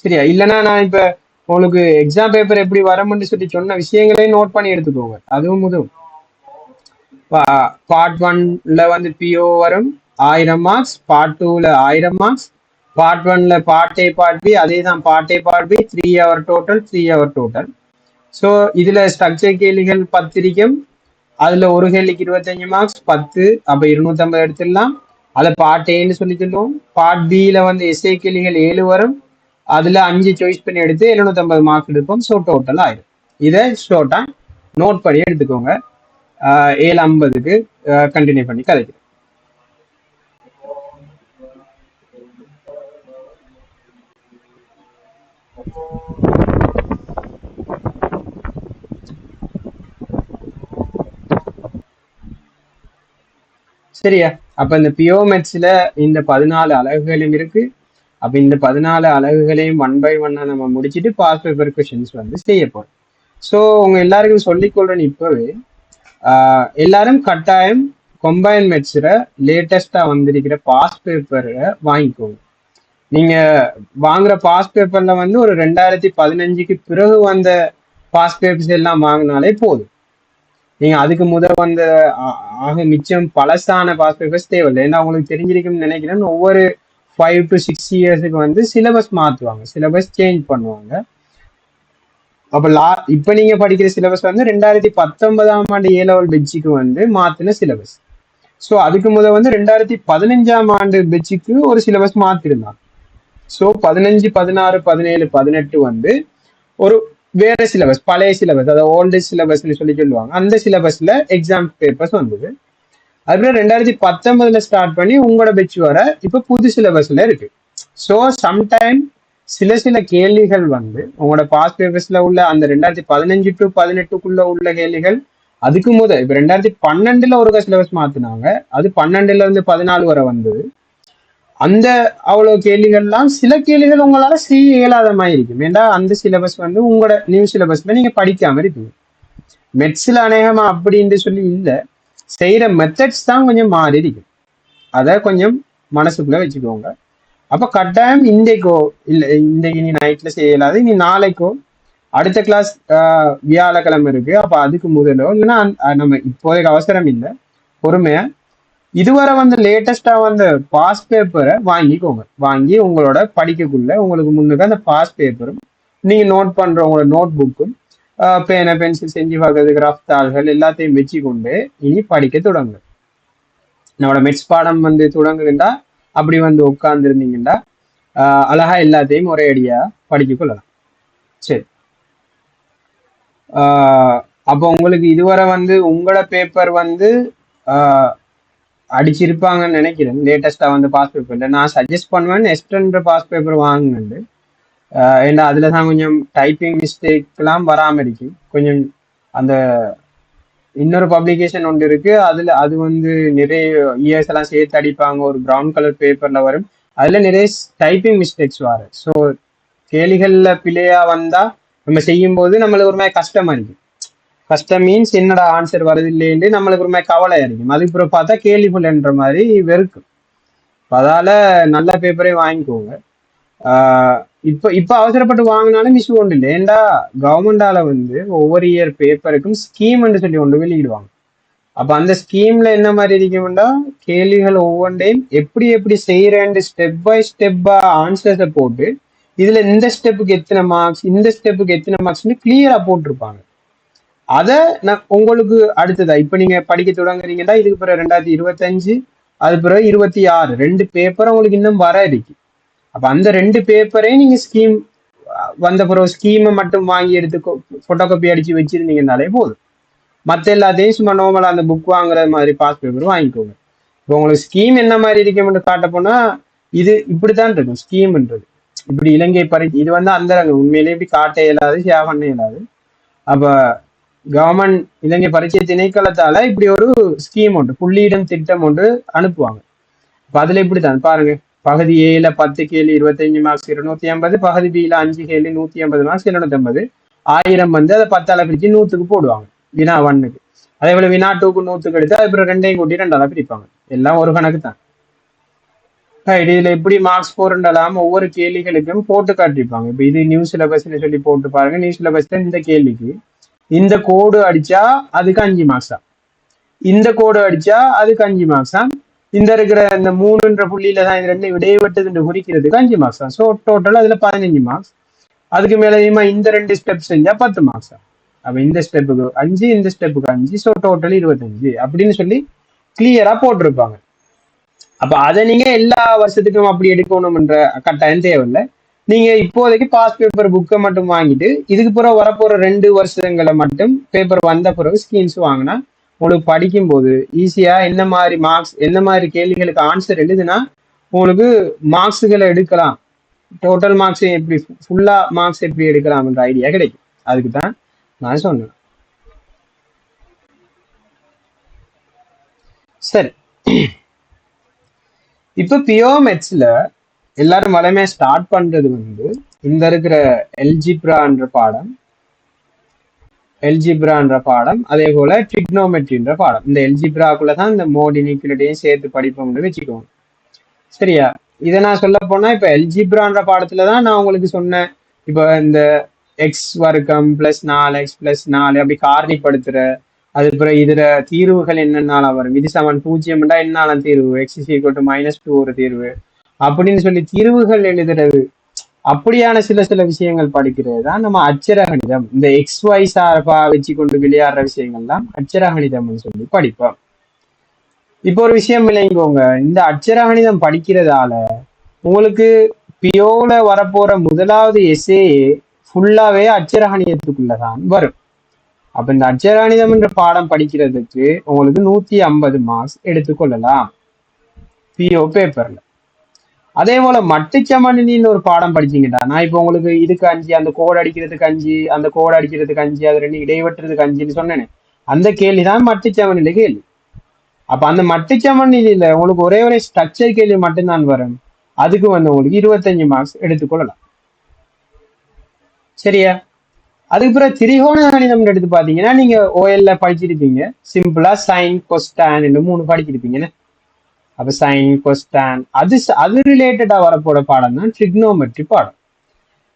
சரியா? இல்லைன்னா நான் இப்ப உங்களுக்கு எக்ஸாம் பேப்பர் எப்படி வரும்னு சொல்லி சொன்ன விஷயங்களையும் நோட் பண்ணி எடுத்துக்கோங்க. அதுவும் உதவும். பார்ட் 1ல வந்து பிஓ வரும் 1000 மார்க்ஸ், பார்ட் 2ல 1000 மார்க்ஸ், பார்ட் 1ல பார்ட் ஏ பார்ட் பி, அதே தான் part A part B 3 hour total. So இதுல ஸ்ட்ரக்சர் கேள்விகள் 10 இருக்கும். அதுல ஒரு கேள்விக்கு 25 மார்க்ஸ் 10, அப்ப 250 எடுத்துடலாம். அதை பார்ட் ஏன்னு சொல்லி சொல்லுவோம். பார்ட் பில வந்து எஸ்ஏ கேள்விகள் 7 வரும். அதுல 5 சாய்ஸ் பண்ணி எடுத்து 750 மார்க்ஸ் எடுப்போம். ஸோ டோட்டல் ஆயிடும். இதை ஷோர்ட்டா நோட் பண்ணி எடுத்துக்கோங்க. 7:50க்கு கண்டினியூ பண்ணி கதைக்கிறேன். சரியா? அப்ப இந்த பியோமெட்ஸ்ல இந்த 14 அலகுகளும் இருக்கு. அப்ப இந்த 14 அலகுகளையும் 1 by 1 நம்ம முடிச்சுட்டு பாஸ் பேப்பர் கொஷின்ஸ் வந்து செய்ய போறோம். ஸோ உங்க எல்லாருக்கும் சொல்லிக்கொள்றேன் இப்பவே, எல்லாரும் கட்டாயம் கொம்பைன் மெட்ஸ்ல லேட்டஸ்டா வந்திருக்கிற பாஸ் பேப்பரை வாங்கிக்கோங்க. நீங்க வாங்குற பாஸ் பேப்பர்ல வந்து ஒரு 2015க்கு பிறகு வந்த பாஸ் பேப்பர்ஸ் எல்லாம் வாங்கினாலே போதும். நீங்க அதுக்கு வந்த ஆக மிச்சம் பழசான பாஸ் பேப்பர்ஸ் தேவையில்லை. ஏன்னா உங்களுக்கு தெரிஞ்சிருக்கும்னு நினைக்கிறேன், ஒவ்வொரு 5 to 6 இயர்ஸுக்கு வந்து சிலபஸ் மாற்றுவாங்க, சிலபஸ் சேஞ்ச் பண்ணுவாங்க. அப்ப இப்ப நீங்க படிக்கிற சிலபஸ் வந்து 2019ஆம் ஆண்டு A-level பெட்ஜுக்கு வந்து மாத்தின சிலபஸ். ஸோ அதுக்கு வந்து 2015ஆம் ஆண்டு பெட்ஜுக்கு ஒரு சிலபஸ் மாத்திருந்தாங்க. ஸோ 15, 16, 17, 18 வந்து ஒரு வேற சிலபஸ், பழைய சிலபஸ், அதாவது ஓல்டு சிலபஸ்ன்னு சொல்லி சொல்லுவாங்க. அந்த சிலபஸ்ல எக்ஸாம் பேப்பர்ஸ் வந்தது. அதுக்கப்புறம் 2019 ஸ்டார்ட் பண்ணி உங்களோட பெட்ச் வர இப்ப புது சிலபஸ்ல இருக்கு. ஸோ சம்டைம் சில கேள்விகள் வந்து உங்களோட பாஸ் பேப்பர்ஸ்ல உள்ள அந்த 2015 to 18க்குள்ள உள்ள கேள்விகள் அதுக்கு இப்ப 2012 ஒரு சிலபஸ் மாத்தினாங்க, அது 12ல இருந்து 14 வரை வந்தது. அந்த அவ்வளவு கேள்விகள்லாம் சில கேள்விகள் உங்களால செய்ய இயலாத மாதிரி இருக்கும். ஏன்னா அந்த சிலபஸ் வந்து உங்களோட நியூ சிலபஸ்ல நீங்க படிக்காம இருப்பீங்க. மெட்ஸ்ல அநேகமா அப்படின்னு சொல்லி இல்லை, செய்யற மெத்தட்ஸ் தான் கொஞ்சம் மாறி இருக்கு. அதை கொஞ்சம் மனசுக்குள்ள வச்சுக்கோங்க. அப்ப கட்டாயம் இன்றைக்கோ இல்லை, இன்றைக்கு நீ நைட்ல செய்யலாது, நீ நாளைக்கோ அடுத்த கிளாஸ் வியாழக்கிழமை இருக்கு, அப்ப அதுக்கு முதலோ இல்லைன்னா நம்ம இப்போதைக்கு அவசரம் இல்லை, பொறுமையா இதுவரை வந்து லேட்டஸ்டா வந்த பாஸ் பேப்பரை வாங்கிக்கோங்க. வாங்கி உங்களோட படிக்கக்குள்ள உங்களுக்கு முன்னுக்கு அந்த பாஸ் பேப்பரும் நீங்க நோட் பண்ற உங்களோட நோட் புக்கும் பேனை பென்சில் செஞ்சு பார்க்கறது கிராஃப்ட் தாள்கள் எல்லாத்தையும் வச்சு கொண்டு இனி படிக்க தொடங்க. நம்மளோட மெட்ஸ் பாடம் வந்து தொடங்குதுண்டா அப்படி வந்து உட்கார்ந்து இருந்தீங்கன்னா அழகா எல்லாத்தையும் ஒரே அடியா படிக்க கொள்ளலாம். சரி, அப்போ உங்களுக்கு இதுவரை வந்து உங்களோட பேப்பர் வந்து அடிச்சிருப்பாங்கன்னு நினைக்கிறேன். லேட்டஸ்டா வந்து பாஸ் பேப்பர்ல நான் சஜஸ்ட் பண்ணுவேன் எஸ்டர்ன்ற பாஸ் பேப்பர் வாங்குங்க. ஏன்னா அதுல தான் கொஞ்சம் டைப்பிங் மிஸ்டேக்லாம் வராம இருக்கு. கொஞ்சம் அந்த இன்னொரு பப்ளிகேஷன் ஒன்று இருக்கு, அதுல அது வந்து நிறைய இயர்ஸ் எல்லாம் சேர்த்து அடிப்பாங்க, ஒரு ப்ரௌன் கலர் பேப்பர்ல வரும், அதுல நிறைய டைப்பிங் மிஸ்டேக்ஸ் வரும். ஸோ கேள்விகள்ல பிழையா வந்தா நம்ம செய்யும் போது நம்மளுக்கு ஒரு மாதிரி கஷ்டமா இருக்கும். கஷ்டம் மீன்ஸ் என்னடா ஆன்சர் வருதில்லைன்னு நம்மளுக்கு ஒரு மாதிரி கவலையா இருக்கும். அதுக்கப்புறம் பார்த்தா கேள்விக்குள்ன்ற மாதிரி வெறுக்கும். அதால நல்ல பேப்பரே வாங்கிக்கோங்க. இப்ப அவசரப்பட்டு வாங்கினாலும் இஷ்யூ ஒன்று இல்லை. ஏண்டா கவர்மெண்டால வந்து ஒவ்வொரு இயர் பேப்பருக்கும் ஸ்கீம்னு சொல்லி ஒன்று வெளியிடுவாங்க. அப்ப அந்த ஸ்கீம்ல என்ன மாதிரி இருக்கும்டா, கேள்விகள் ஒவ்வொன்றையும் எப்படி எப்படி செய்யறேன்னு ஸ்டெப் பை ஸ்டெப்பா ஆன்சர்ஸை போட்டு இதுல இந்த ஸ்டெப்புக்கு எத்தனை மார்க்ஸ், இந்த ஸ்டெப்புக்கு எத்தனை மார்க்ஸ்ன்னு கிளியரா போட்டிருப்பாங்க. அதை நான் உங்களுக்கு அடுத்ததா இப்ப நீங்க படிக்க தொடங்குறீங்கன்னா இதுக்கு பிறகு 2025 அது பிறகு 26 2 பேப்பர் உங்களுக்கு இன்னும் வர இருக்கு. அப்ப அந்த 2 பேப்பரையும் நீங்க ஸ்கீம் வந்த பிறகு ஸ்கீமை மட்டும் வாங்கி எடுத்து போட்டோ காப்பி அடிச்சு வச்சிருந்தீங்கன்னாலே போதும். மற்ற எல்லாத்தையும் சும்மா நார்மலா அந்த புக் வாங்குற மாதிரி பாஸ் பேப்பர் வாங்கிக்கோங்க. இப்போ உங்களுக்கு ஸ்கீம் என்ன மாதிரி இருக்கும்னு காட்ட போனா இது இப்படித்தான் இருக்கும். ஸ்கீம்ன்றது இப்படி இலங்கை இது வந்து அந்த உண்மையிலே இப்படி காட்ட இயலாது, ஷேர் பண்ண இயலாது. அப்ப கவர்மெண்ட் இலங்கை பரீட்சை திணைக்களத்தால இப்படி ஒரு ஸ்கீம் ஒன்று, புள்ளியிடம் திட்டம் ஒன்று அனுப்புவாங்க. அப்ப அதுல இப்படித்தான் பாருங்க, பகுதி ஏல 10 கேள்வி 25 மார்க்ஸ் 250, பகுதி பியில 5 கேள்வி 150 மார்க்ஸ் 250, 1000 வந்து அதை 10ஆல பிரிச்சு 100க்கு போடுவாங்க வினா 1க்கு. அதே போல வினா 2க்கு 100க்கு எடுத்து அதுக்கப்புறம் 2ஐயும் கூட்டி 2ஆல பிரிப்பாங்க. எல்லாம் ஒரு கணக்கு தான். இதுல எப்படி மார்க்ஸ் போறலாம் ஒவ்வொரு கேள்விகளுக்கும் போட்டு காட்டிருப்பாங்க. இப்ப இது நியூ சிலபஸ்ன்னு சொல்லி போட்டு பாருங்க. நியூ சிலபஸ்ல இந்த கேள்விக்கு இந்த கோடு அடிச்சா அதுக்கு 5 மார்க்ஸா, இந்த கோடு அடிச்சா அதுக்கு 5 மார்க்ஸா, இந்த இருக்கிற இந்த 3ன்ற புள்ளியில தான் இது ரெண்டு இடைவெட்டு குறிக்கிறதுக்கு 5 மார்க்ஸா. ஸோ டோட்டல் அதுல 15 மார்க்ஸ். அதுக்கு மேல இந்த 2 ஸ்டெப் செஞ்சா 10 மார்க்ஸா. அப்ப இந்த ஸ்டெப்புக்கு 5, இந்த ஸ்டெப்புக்கு 5, ஸோ டோட்டல் 25 அப்படின்னு சொல்லி கிளியரா போட்டிருப்பாங்க. அப்ப அதை நீங்க எல்லா வருஷத்துக்கும் அப்படி எடுக்கணும்ன்ற கட்டாயம் தேவையில்லை. நீங்க இப்போதைக்கு பாஸ் பேப்பர் புக்கை மட்டும் வாங்கிட்டு இதுக்கு பிறகு வரப்போற 2 வருஷங்களை மட்டும் பேப்பர் வந்த பிறகு ஸ்கீம்ஸ் வாங்கினா உங்களுக்கு படிக்கும் போது ஈஸியா என்ன மாதிரி மார்க்ஸ், என்ன மாதிரி கேள்விகளுக்கு ஆன்சர் எழுதுனா உங்களுக்கு மார்க்ஸுகளை எடுக்கலாம், டோட்டல் மார்க்ஸ் எப்படி ஃபுல்லா மார்க்ஸ் எப்படி எடுக்கலாம்ன்ற ஐடியா கிடைக்கும். அதுக்கு தான் நான் சொன்னேன். சரி, இப்ப பியோமெட்ஸ்ல எல்லாரும் வளமையா ஸ்டார்ட் பண்றது வந்து இந்த இருக்கிற எல்ஜிப்ரான்ற பாடம், எல்ஜிப்ரான்ற பாடம், அதே போல ட்ரிக்னோமெட்ரின்ற பாடம். இந்த எல்ஜிப்ராக்குள்ளதான் இந்த மோட் இனிக்விலிட்டியும் சேர்த்து படிப்போம்னு வச்சுக்கோங்க. சரியா? இதை நான் சொல்ல போனா இப்ப எல்ஜிப்ரான்ற பாடத்துலதான் நான் உங்களுக்கு சொன்னேன். இப்ப இந்த எக்ஸ் வர்க்கம் பிளஸ் 4x பிளஸ் 4 அப்படி காரணிப்படுத்துற, அதுக்கப்புறம் இதுல தீர்வுகள் என்னென்னால வரும், இது சமன் 0 என்னால தீர்வு, எக்ஸ் -2 ஒரு தீர்வு அப்படின்னு சொல்லி தீர்வுகள் எழுதுறது, அப்படியான சில சில விஷயங்கள் படிக்கிறது தான் நம்ம அச்சர கணிதம். இந்த XY சார்பா வச்சு கொண்டு விளையாடுற விஷயங்கள்லாம் அச்சர கணிதம்னு சொல்லி படிப்போம். இப்போ ஒரு விஷயம் விளங்கிக்கோங்க, இந்த அச்சர கணிதம் படிக்கிறதால உங்களுக்கு பியோல வரப்போற முதலாவது எஸ்ஏ ஃபுல்லாவே அச்சர கணிதத்துக்குள்ளதான் வரும். அப்ப இந்த அச்சர கணிதம் என்ற பாடம் படிக்கிறதுக்கு உங்களுக்கு 150 மார்க்ஸ் எடுத்துக்கொள்ளலாம் பிஓ பேப்பர்ல. அதே போல மட்டுச்சமனின்னு ஒரு பாடம் படிச்சீங்கடா, நான் இப்போ உங்களுக்கு இதுக்கு 5, அந்த கோடு அடிக்கிறதுக்கு 5, அந்த கோடு அடிக்கிறதுக்கு 5, அது 2 இடைவெட்டுறதுக்கு 5ன்னு சொன்னேன். அந்த கேள்விதான் மட்டுச்சமநிலை கேள்வி. அப்ப அந்த மட்டுச்சமநிலையில உங்களுக்கு ஒரே ஒரு ஸ்ட்ரக்சர் கேள்வி மட்டும்தான் வரும். அதுக்கு வந்து உங்களுக்கு 25 மார்க்ஸ் எடுத்துக்கொள்ளலாம். சரியா? அதுக்கு பிறகு திரிகோண கணிதம் எடுத்து பாத்தீங்கன்னா நீங்க ஓஎல்ல படிச்சிருப்பீங்க. சிம்பிளா சைன் கொஸ்டான் 3 படிச்சிருப்பீங்கன்னு. அப்ப சைன் கொஸ்டான் அது ரிலேட்டடா வரப்போற பாடம் தான் ட்ரிக்னோமெட்ரி பாடம்.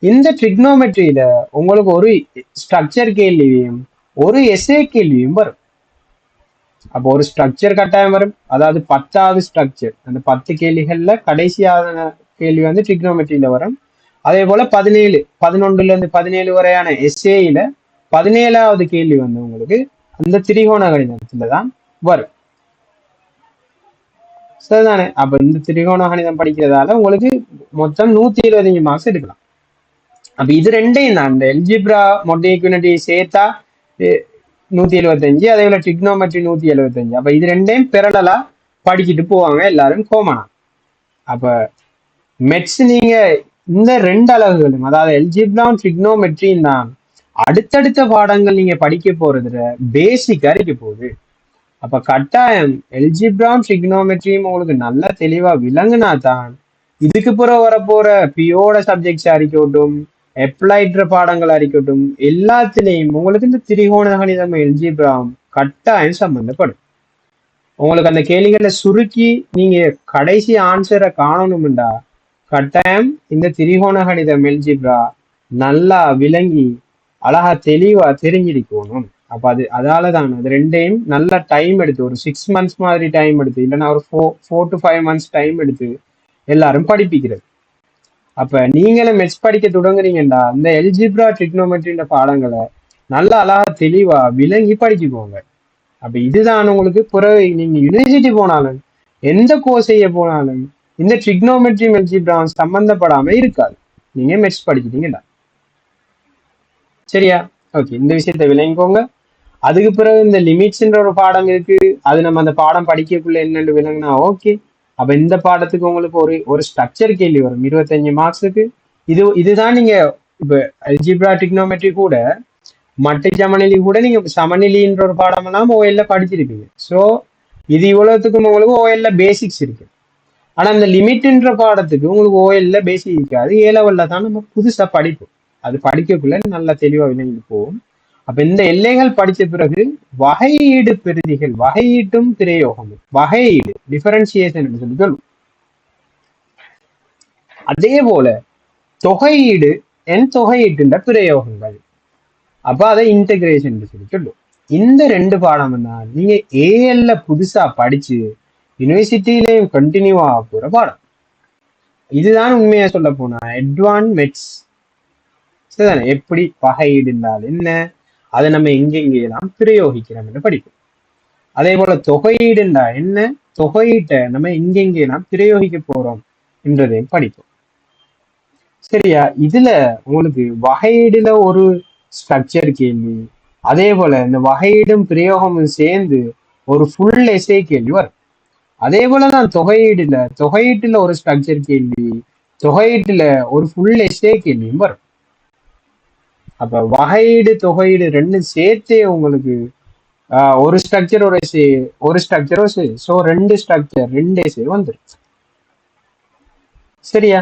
இந்த ட்ரிக்னோமெட்ரியில உங்களுக்கு ஒரு ஸ்ட்ரக்சர் கேள்வியும் ஒரு எஸ்ஏ கேள்வியும் வரும். அப்போ ஒரு ஸ்ட்ரக்சர் கட்டாயம் வரும், அதாவது 10வது ஸ்ட்ரக்சர், அந்த 10 கேள்விகள்ல கடைசியான கேள்வி வந்து ட்ரிக்னோமெட்ரியில வரும். அதே போல 11 இருந்து 17 வரையான எஸ்ஏல 17வது கேள்வி வந்து உங்களுக்கு அந்த திரிகோண கணிதத்துல தான் வரும். சரிதானே? அப்ப இந்த திரிகோண கணிதம் படிக்கிறதால உங்களுக்கு மொத்தம் 125 மார்க்ஸ் எடுக்கலாம். அப்ப இது ரெண்டையும் தான், இந்த எல்ஜிப்ரா மொட் ஈக்விலிட்டி சேர்த்தா 175, அதே போல ட்ரிக்னோமெட்ரி 175. அப்ப இது ரெண்டையும் பெரலலா படிச்சுட்டு போவாங்க எல்லாரும் கோமனா. அப்ப மெட்ஸ் நீங்க இந்த 2 அலகுகளும், அதாவது எல்ஜிப்ராவும் ட்ரிக்னோமெட்ரியும் தான் அடுத்தடுத்த பாடங்கள் நீங்க படிக்க போறதுல பேசிக்கா இருக்க போகுது. அப்ப கட்டாயம் எல்ஜிப்ராவும் ட்ரிக்னோமெட்ரியும் உங்களுக்கு நல்லா தெளிவா விளங்குனா தான் இதுக்கு பிறகு வரப்போற பியோட சப்ஜெக்ட்ஸா இருக்கட்டும், அப்ளைட்ற பாடங்களா இருக்கட்டும், எல்லாத்துலேயும் உங்களுக்கு இந்த திரிகோண கணிதம் எல்ஜிப்ராவும் கட்டாயம் சம்பந்தப்படும். உங்களுக்கு அந்த கேள்விகளை சுருக்கி நீங்க கடைசி ஆன்சரை காணணும்டா, கட்டாயம் இந்த திரிகோண கணிதம் எல்ஜிப்ரா நல்லா விளங்கி அழகா தெளிவா தெரிஞ்சிருக்கணும். அப்ப அதாலதான் அது ரெண்டையும் நல்ல டைம் எடுத்து, ஒரு 6 months மாதிரி டைம் எடுத்து, இல்லைன்னா ஒரு 4 to 5 months டைம் எடுத்து எல்லாரும் படிப்பிக்கிறது. அப்ப நீங்களும் மெட்ஸ் படிக்க தொடங்குறீங்கடா, இந்த எல்ஜிப்ரா ட்ரிக்னோமெட்ரின்ற பாடங்களை நல்லா அழகா தெளிவா விளங்கி படிச்சுக்கோங்க. அப்ப இதுதான் உங்களுக்கு பிறகு நீங்க யூனிவர்சிட்டி போனாலும் எந்த கோர்ஸ் செய்ய போனாலும் இந்த ட்ரிக்னோமெட்ரி எல்ஜிப்ரா சம்பந்தப்படாம இருக்காது, நீங்க மெட்ஸ் படிச்சிட்டீங்கடா. சரியா? ஓகே, இந்த விஷயத்த விளங்கிக்கோங்க. அதுக்கு பிறகு இந்த லிமிட்ஸ்ன்ற ஒரு பாடம் இருக்கு, அது நம்ம அந்த பாடம் படிக்கக்குள்ள என்னன்னு விளங்குனா ஓகே. அப்ப இந்த பாடத்துக்கு உங்களுக்கு ஒரு ஸ்ட்ரக்சர் கேள்வி வரும் 25 மார்க்ஸுக்கு. இதுதான் நீங்க இப்ப அல்ஜிப்ரா ட்ரிக்னோமெட்ரி கூட மட்டு சமநிலை கூட நீங்க சமநிலைன்ற ஒரு பாடம் எல்லாம் ஓஎல்ல படிச்சிருப்பீங்க. ஸோ இது இவ்வளவுத்துக்கும் உங்களுக்கு ஓஎல்ல பேசிக்ஸ் இருக்கு. ஆனா இந்த லிமிட்ன்ற பாடத்துக்கு உங்களுக்கு ஓஎல்ல பேசிக் இருக்காது, ஏ லெவல்ல தான் நம்ம புதுசா படிப்போம். அது படிக்கக்குள்ள நல்லா தெளிவா விளங்கி போகும். அப்ப இந்த எல்லைகள் படிச்ச பிறகு வகையீடு பெறுதிகள், வகையீட்டும் பிரயோகமும், வகையீடு டிஃபரன்சியேஷன் என்று சொல்லி சொல்லுவோம். அதே போல தொகையீடு தொகையீட்டுன்ற பிரயோகங்கள், அப்ப அதை இன்டகிரேஷன் சொல்லி சொல்லுவோம். இந்த 2 பாடம் தான் நீங்க ஏஎல்ல புதுசா படிச்சு யூனிவர்சிட்டியிலையும் கண்டினியூ ஆக போற பாடம். இதுதான் உண்மையா சொல்ல போனா அட்வான்ஸ் மெட்ஸ். சரிதானே? எப்படி வகையீடு என்றால் என்ன, அதை நம்ம எங்கெங்கெல்லாம் பிரயோகிக்கிறோம் என்று படிப்போம். அதே போல தொகையீடுண்டா என்ன, தொகையீட்டை நம்ம எங்கெங்கெல்லாம் பிரயோகிக்க போறோம் என்றதையும் படிப்போம். சரியா? இதுல உங்களுக்கு வகையீடுல ஒரு ஸ்ட்ரக்சர் கேள்வி, அதே போல இந்த வகையீடும் பிரயோகமும் சேர்ந்து ஒரு ஃபுல் எஸ்ஏ கேள்வி வரும். அதே போலதான் தொகையீட்டுல ஒரு ஸ்ட்ரக்சர் கேள்வி, தொகையீட்டுல ஒரு ஃபுல் எஸ்ஏ கேள்வியும் வரும். அப்ப வகையீடு தொகையீடு ரெண்டும் சேர்த்தே உங்களுக்கு ஒரு ஸ்ட்ரக்சர் ஒரு எஸ்ஏ, ஒரு ஸ்ட்ரக்சர் ஒரு எஸ்ஏ, ஸோ 2 ஸ்ட்ரக்சர் 2 எஸ்ஏ வந்துடும். சரியா?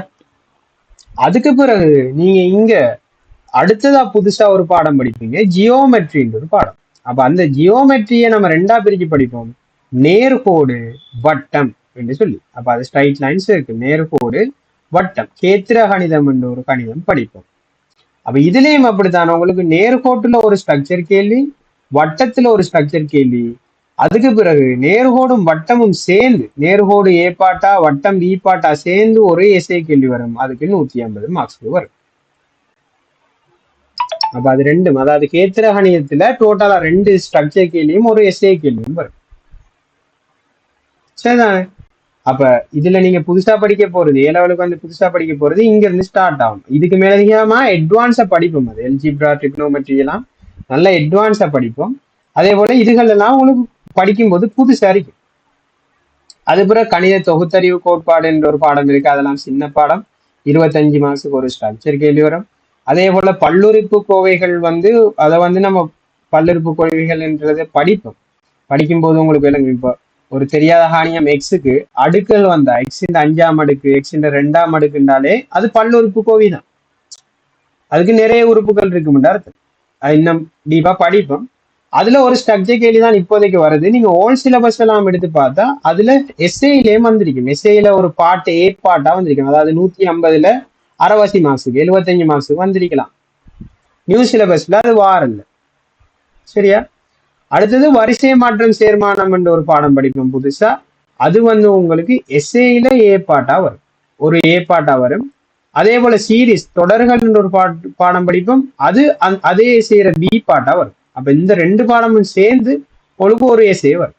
அதுக்கு பிறகு நீங்க இங்க அடுத்ததா புதுசா ஒரு பாடம் படிப்பீங்க, ஜியோமெட்ரின்னு ஒரு பாடம். அப்ப அந்த ஜியோமெட்ரியை நம்ம ரெண்டா பிரிச்சு படிப்போம், நேர்கோடு வட்டம் என்று சொல்லி. அப்ப அது ஸ்ட்ரைட் லைன்ஸ் இருக்கு, நேர்கோடு வட்டம், கேத்திர கணிதம் என்று ஒரு கணிதம் படிப்போம். அப்ப இதுலயும் அப்படித்தான், உங்களுக்கு நேர்கோட்டுல ஒரு ஸ்ட்ரக்சர் கேள்வி, வட்டத்துல ஒரு ஸ்ட்ரக்சர் கேள்வி. அதுக்கு பிறகு நேர்கோடும் வட்டமும் சேர்ந்து, நேர்கோடு ஏ பாட்டா வட்டம் பி பாட்டா சேர்ந்து ஒரு எஸ்ஏ கேள்வி வரும், அதுக்கு 150 மார்க்ஸ் வரும். அப்ப அது ரெண்டும், அதாவது கேத்திர கணிதத்துல டோட்டலா 2 ஸ்ட்ரக்சர் கேள்வியும் ஒரு எஸ்ஏ கேள்வியும் வரும். சரிதானே? அப்ப இதுல நீங்க புதுசா படிக்க போறது, ஏ லெவலுக்கு வந்து புதுசா படிக்க போறது இங்க இருந்து ஸ்டார்ட் ஆகும். இதுக்கு மேலதிகமா அட்வான்ஸா படிப்போம், அது எல்ஜிப்ரா ட்ரிக்னோமெட்ரி எல்லாம் நல்லா அட்வான்ஸா படிப்போம். அதே போல இதுகள் எல்லாம் உங்களுக்கு படிக்கும்போது புதுசா இருக்கும். அது பிறகு கணித தொகுத்தறிவு கோட்பாடு என்ற ஒரு பாடம் இருக்கு, அதெல்லாம் சின்ன பாடம், 25 மார்க்ஸுக்கு ஒரு ஸ்ட்ரக்சர் கேள்வி வரும். அதே போல பல்லுறுப்பு கோவைகள் வந்து அதை வந்து நம்ம பல்லுறுப்பு கோவைகள் என்றதை படிப்போம். படிக்கும்போது உங்களுக்கு விளங்கும். இப்போ ஒரு தெரியாத ஹானியம் எக்ஸுக்கு அடுக்குகள் வந்தா, எக்ஸின் 5ஆம் அடுக்கு, எக்ஸின் 2ஆம் அடுக்குண்டாலே அது பல்லுறுப்பு கோவை தான். அதுக்கு நிறைய உறுப்புகள் இருக்குமென்ற அர்த்தம். அது இன்னும் டீப்பா படிப்போம். அதுல ஒரு ஸ்ட்ரக்சர் கேள்வி தான் இப்போதைக்கு வருது. நீங்க ஓல்ட் சிலபஸ் எல்லாம் எடுத்து பார்த்தா அதுல எஸ்ஏயிலே வந்திருக்கும். எஸ்ஏயில ஒரு பாட்டு ஏ பாட்டா வந்திருக்கும், அதாவது 150ல அரைவாசி மார்க்ஸுக்கு 75 மார்க்ஸுக்கு வந்திருக்கலாம். நியூ சிலபஸ்ல அது வாரல்ல. சரியா? அடுத்தது வரிசை மாற்றம் சேர்மானம் என்ற ஒரு பாடம் படிப்போம் புதுசா. அது வந்து உங்களுக்கு எஸ்ஏயில ஏ பாட்டா வரும், ஒரு ஏ பாட்டா வரும். அதே போல சீரிஸ் தொடர்கள் என்ற ஒரு பாடம் படிப்போம், அது அதே எஸ்ஏ பி பாட்டா வரும். அப்ப இந்த 2 பாடமும் சேர்ந்து உங்களுக்கு ஒரு எஸ்ஏ வரும்.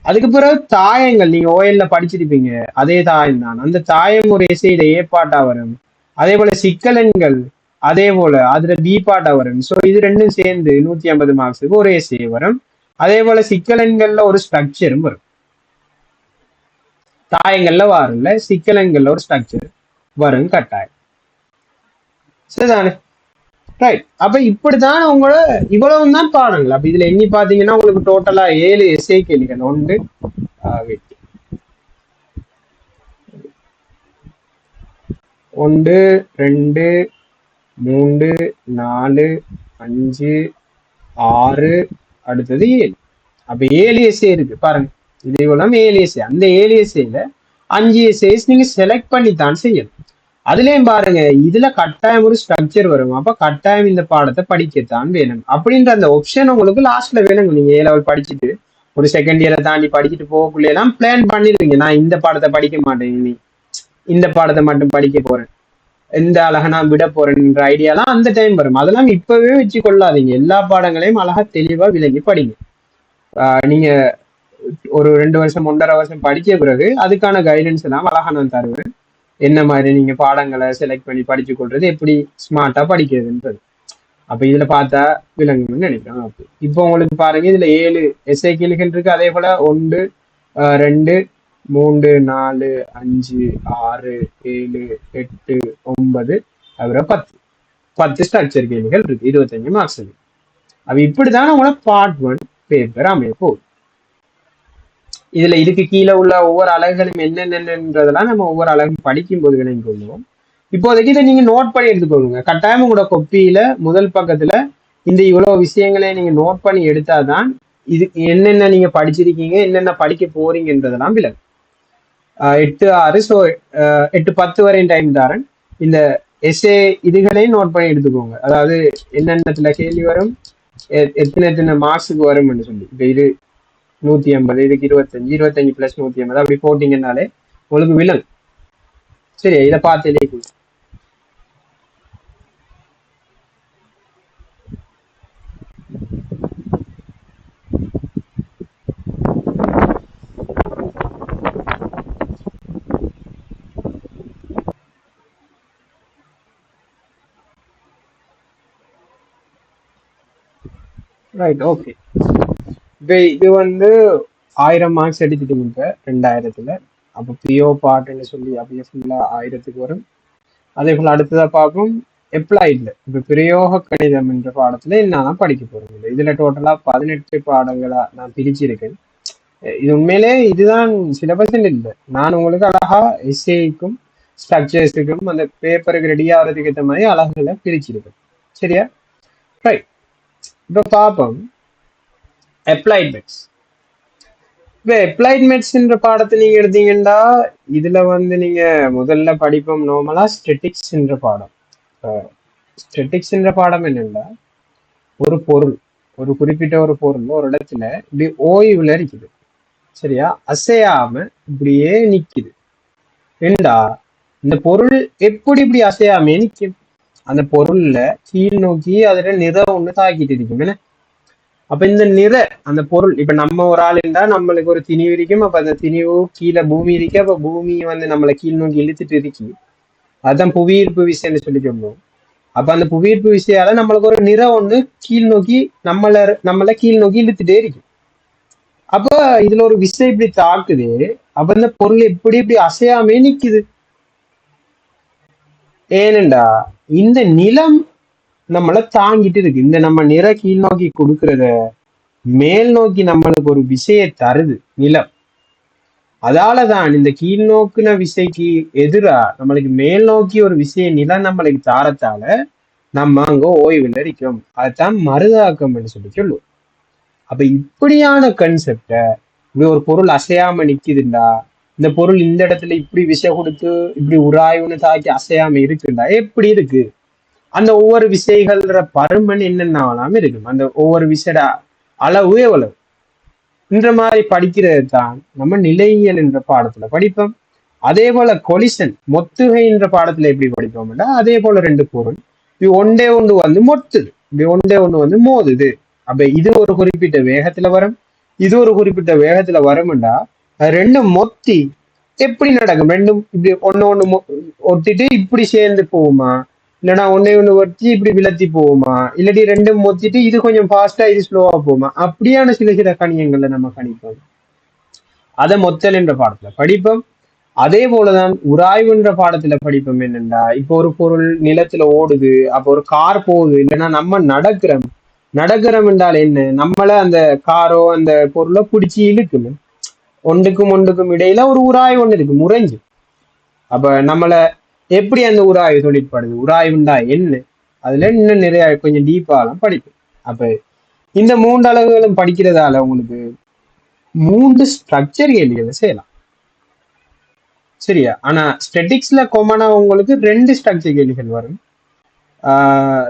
அதுக்கு பிறகு தாயங்கள் நீங்க ஓஎல்ல படிச்சிருப்பீங்க, அதே தாயம் தான். அந்த தாயம் ஒரு எஸ்ஏல ஏ பாட்டா வரும். அதே போல சிக்கலன்கள் அதே போல அதுல பி பாட்டா வரும். ஸோ இது ரெண்டும் சேர்ந்து 150 மார்க்ஸுக்கு ஒரு எஸ்ஏ வரும். அதே போல சிக்கலன்கள்ல ஒரு ஸ்ட்ரக்சரும் வரும். தாயங்கள்ல வரும்ல, சிக்கலன்கள்ல ஒரு ஸ்ட்ரக்சர் வரும் கட்டாயம். சரிதானே? ரைட். அப்ப இப்படிதான் உங்களோட இவ்வளவு தான் பாடங்கள். அப்ப இதுல எண்ணி பாத்தீங்கன்னா உங்களுக்கு டோட்டலா 7 எஸ்ஏ கேள்விகள். 1 2 3 4 5 6 அடுத்தது 7. அப்ப 7 எஸ்ஏ இருக்கு பாருங்க. இது இவ்வளவு 7 எஸ்ஏ. அந்த 7 எஸ்ஏல 5 எஸ்ஏஸ் நீங்க செலக்ட் பண்ணித்தான் செய்யணும். அதுலயும் பாருங்க, இதுல கட்டாயம் ஒரு ஸ்ட்ரக்சர் வரும். அப்ப கட்டாயம் இந்த பாடத்தை படிக்கத்தான் வேணும் அப்படின்ற அந்த ஆப்ஷன் உங்களுக்கு லாஸ்ட்ல வேணும். நீங்க ஏ லெவல் படிச்சுட்டு ஒரு செகண்ட் இயரை தாண்டி படிச்சுட்டு போகக்குள்ள எல்லாம் பிளான் பண்ணிருவீங்க, நான் இந்த பாடத்தை படிக்க மாட்டேன், இனி இந்த பாடத்தை மட்டும் படிக்க போறேன், இந்த அழகை நான் விட போறேன்ற ஐடியாலாம் அந்த டைம் வரும். அதெல்லாம் இப்பவே வச்சு கொள்ளாதீங்க. எல்லா பாடங்களையும் அழகா தெளிவா விளங்கி படிங்க. நீங்க ஒரு 2 வருஷம் 1.5 வருஷம் படிச்ச பிறகு அதுக்கான கைடன்ஸ் எல்லாம் அழகா நான் தருவேன். என்ன மாதிரி நீங்க பாடங்களை செலக்ட் பண்ணி படிச்சு கொள்றது, எப்படி ஸ்மார்ட்டா படிக்கிறதுன்றது. அப்ப இதுல பார்த்தா விளங்கும்னு நினைக்கிறேன். அப்படி இப்போ உங்களுக்கு பாருங்க, இதுல 7 எஸ்ஐ கேள்விகள் இருக்கு. அதே போல 1 2 3 4 5 6 7 8 9 அப்புறம் 10 ஸ்ட்ரக்சர் கேள்விகள் இருக்கு, 25 மார்க்ஸ் இருக்கு. அப்ப இப்படிதான் உங்களோட பார்ட் 1 பேப்பர் அமைய போகுது. இதுல இதுக்கு கீழே உள்ள ஒவ்வொரு அலகுகளும் என்னென்னன்றதெல்லாம் நம்ம ஒவ்வொரு அலகும் படிக்கும் போது விளங்கி கொள்வோம். இப்போதைக்கு இதை நீங்க நோட் பண்ணி எடுத்துக்கோங்க. கட்டாயம் உங்களோட கொப்பியில முதல் பக்கத்துல இந்த இவ்வளவு விஷயங்களை நீங்க நோட் பண்ணி எடுத்தாதான் இது என்னென்ன நீங்க படிச்சிருக்கீங்க, என்னென்ன படிக்க போறீங்கன்றதெல்லாம் விளங்கும். 8 6 ஸோ 8 10 வரையும் டைம் தாரன். இந்த எஸ்ஏ இதுகளையும் நோட் பண்ணி எடுத்துக்கோங்க. அதாவது என்னென்னத்துல கேள்வி வரும், எத்தனை மார்க்ஸுக்கு வரும்னு சொல்லி. இப்ப இது 150, இதுக்கு 25 பிளஸ் 150 அப்படி போட்டீங்கன்னாலே உங்களுக்கு விலங்கு. சரி, இதை பார்த்து ரைட். ஓகே, இப்போ இது வந்து 1000 மார்க்ஸ் எடுத்துட்டு 2000த்துல. அப்போ பிஓ பாட்டுன்னு சொல்லி அப்படியே ஃபுல்லா 1000க்கு வரும். அதே போல அடுத்ததா பார்ப்போம் எப்ளாய்ட்ல. இப்போ பிரயோக கணிதம் என்ற பாடத்துல என்னதான் படிக்க போறோம். இதுல டோட்டலா 18 பாடங்களா நான் பிரிச்சிருக்கேன். இது உண்மையிலே இதுதான் சிலபஸ் இல்லை. நான் உங்களுக்கு அழகா எஸ்ஏக்கும் ஸ்ட்ரக்சர்ஸுக்கும் அந்த பேப்பருக்கு ரெடி ஆகிறதுக்கு ஏற்ற மாதிரி அழகுகளை பிரிச்சிருக்கேன். சரியா? ரைட். இப்போ பார்ப்போம் அப்ளைட் மெட்ஸ். இப்போ அப்ளைட் மெட்ஸ்ன்ற பாடத்தை நீங்க எடுத்தீங்கன்னா இதுல வந்து நீங்க முதல்ல படிப்போம் நார்மலா ஸ்டெட்டிக்ஸ்ன்ற பாடம். ஸ்டெட்டிக்ஸ்ன்ற பாடம் என்னன்னா, ஒரு பொருள், ஒரு குறிப்பிட்ட ஒரு பொருள் ஒரு இடத்துல இப்படி ஓய்வுல இருக்குது. சரியா? அசையாம இப்படியே நிக்குது. ஏண்டா இந்த பொருள் எப்படி இப்படி அசையாம நிக்கும்? அந்த பொருள்ல கீழ் நோக்கி அதுல நிறம் ஒண்ணு தாக்கிட்டு இருக்கும். என்ன? அப்ப இந்த நிற அந்த பொருள், இப்ப நம்ம ஒரு ஆள் இருந்தா நம்மளுக்கு ஒரு திணிவு இருக்கும். அப்ப அந்த திணிவு கீழே பூமி இருக்கு. அப்ப பூமி வந்து நம்மளை கீழ் நோக்கி இழுத்துட்டு இருக்கு. அதுதான் புவியீர்ப்பு விசைன்னு சொல்லி சொல்லுவோம். அப்ப அந்த புவியீர்ப்பு விசையால நம்மளுக்கு ஒரு நிறம் ஒண்ணு கீழ் நோக்கி நம்மள கீழ் நோக்கி இழுத்துட்டே இருக்கு. அப்ப இதுல ஒரு விசை இப்படி தாக்குது. அப்ப இந்த பொருள் எப்படி இப்படி அசையாமே நிக்குது. ஏனெண்டா இந்த நிலம் நம்மளை தாங்கிட்டு இருக்கு. இந்த நம்ம நிற கீழ் நோக்கி கொடுக்கறத மேல் நோக்கி நம்மளுக்கு ஒரு விசையை தருது நிலம். அதாலதான் இந்த கீழ் நோக்குன விசைக்கு எதிரா நம்மளுக்கு மேல் நோக்கி ஒரு விசையை நிலம் நம்மளுக்கு தாரத்தால நம்ம அங்க ஓய்வுல இருக்கோம். அதுதான் மருதாக்கம் என்று சொல்லி சொல்லுவோம். அப்ப இப்படியான கன்செப்ட, இப்படி ஒரு பொருள் அசையாம நிக்குதுண்டா, இந்த பொருள் இந்த இடத்துல இப்படி விசை கொடுத்து இப்படி உராய்வுன்னு தாக்கி அசையாம இருக்குண்டா எப்படி இருக்கு? அந்த ஒவ்வொரு விசைகள்ற பருமன் என்னென்னாலும் இருக்கும். அந்த ஒவ்வொரு விசைட அளவு எவ்வளவு இந்த மாதிரி படிக்கிறது தான் நம்ம நிலையியல் என்ற பாடத்துல படிப்போம். அதே போல கொலிசன் மொத்துகை என்ற பாடத்துல எப்படி படிப்போம்னா, அதே போல ரெண்டு பொருள் இப்படி ஒன்றே ஒன்று வந்து மொத்துது, இப்படி ஒன்றே ஒன்று வந்து மோதுது. அப்ப இது ஒரு குறிப்பிட்ட வேகத்துல வரும், இது ஒரு குறிப்பிட்ட வேகத்துல வரும்டா, ரெண்டும் மொத்தி எப்படி நடக்கும்? ரெண்டும் இப்படி ஒண்ணு ஒட்டிட்டு இப்படி சேர்ந்து போகுமா, இல்லைன்னா ஒன்னே ஒண்ணு ஒட்டி இப்படி விலத்தி போகுமா, இல்லாட்டி ரெண்டும் மொத்திட்டு இது கொஞ்சம் ஃபாஸ்டா இது ஸ்லோவா போகுமா? அப்படியான சில சில கணியங்கள்ல நம்ம கணிப்போம். அதை மொத்தல் என்ற பாடத்துல படிப்போம். அதே போலதான் உராய்வுன்ற பாடத்துல படிப்போம். என்னண்டா, இப்போ ஒரு பொருள் நிலத்துல ஓடுது, அப்போ ஒரு கார் போகுது, இல்லைன்னா நம்ம நடக்கிறோம் என்றால் என்ன, நம்மள அந்த காரோ அந்த பொருளை பிடிச்சி இழுக்குது. ஒன்றுக்கும் இடையில ஒரு உராய்வு ஒன்று இருக்கு, முறைஞ்சு. அப்ப நம்மள எப்படி அந்த உராய்வு தொழிற்படுது, உராய்வுண்டா என்ன, அதுல இன்னும் நிறைய கொஞ்சம் டீப்பாலாம் படிப்போம். அப்ப இந்த மூன்று அளவுகளும் படிக்கிறதால உங்களுக்கு 3 ஸ்ட்ரக்சர் கேள்விகளை செய்யலாம். சரியா? ஆனா ஸ்டெட்டிக்ஸ்ல காமனா உங்களுக்கு 2 ஸ்ட்ரக்சர் கேள்விகள் வரும்,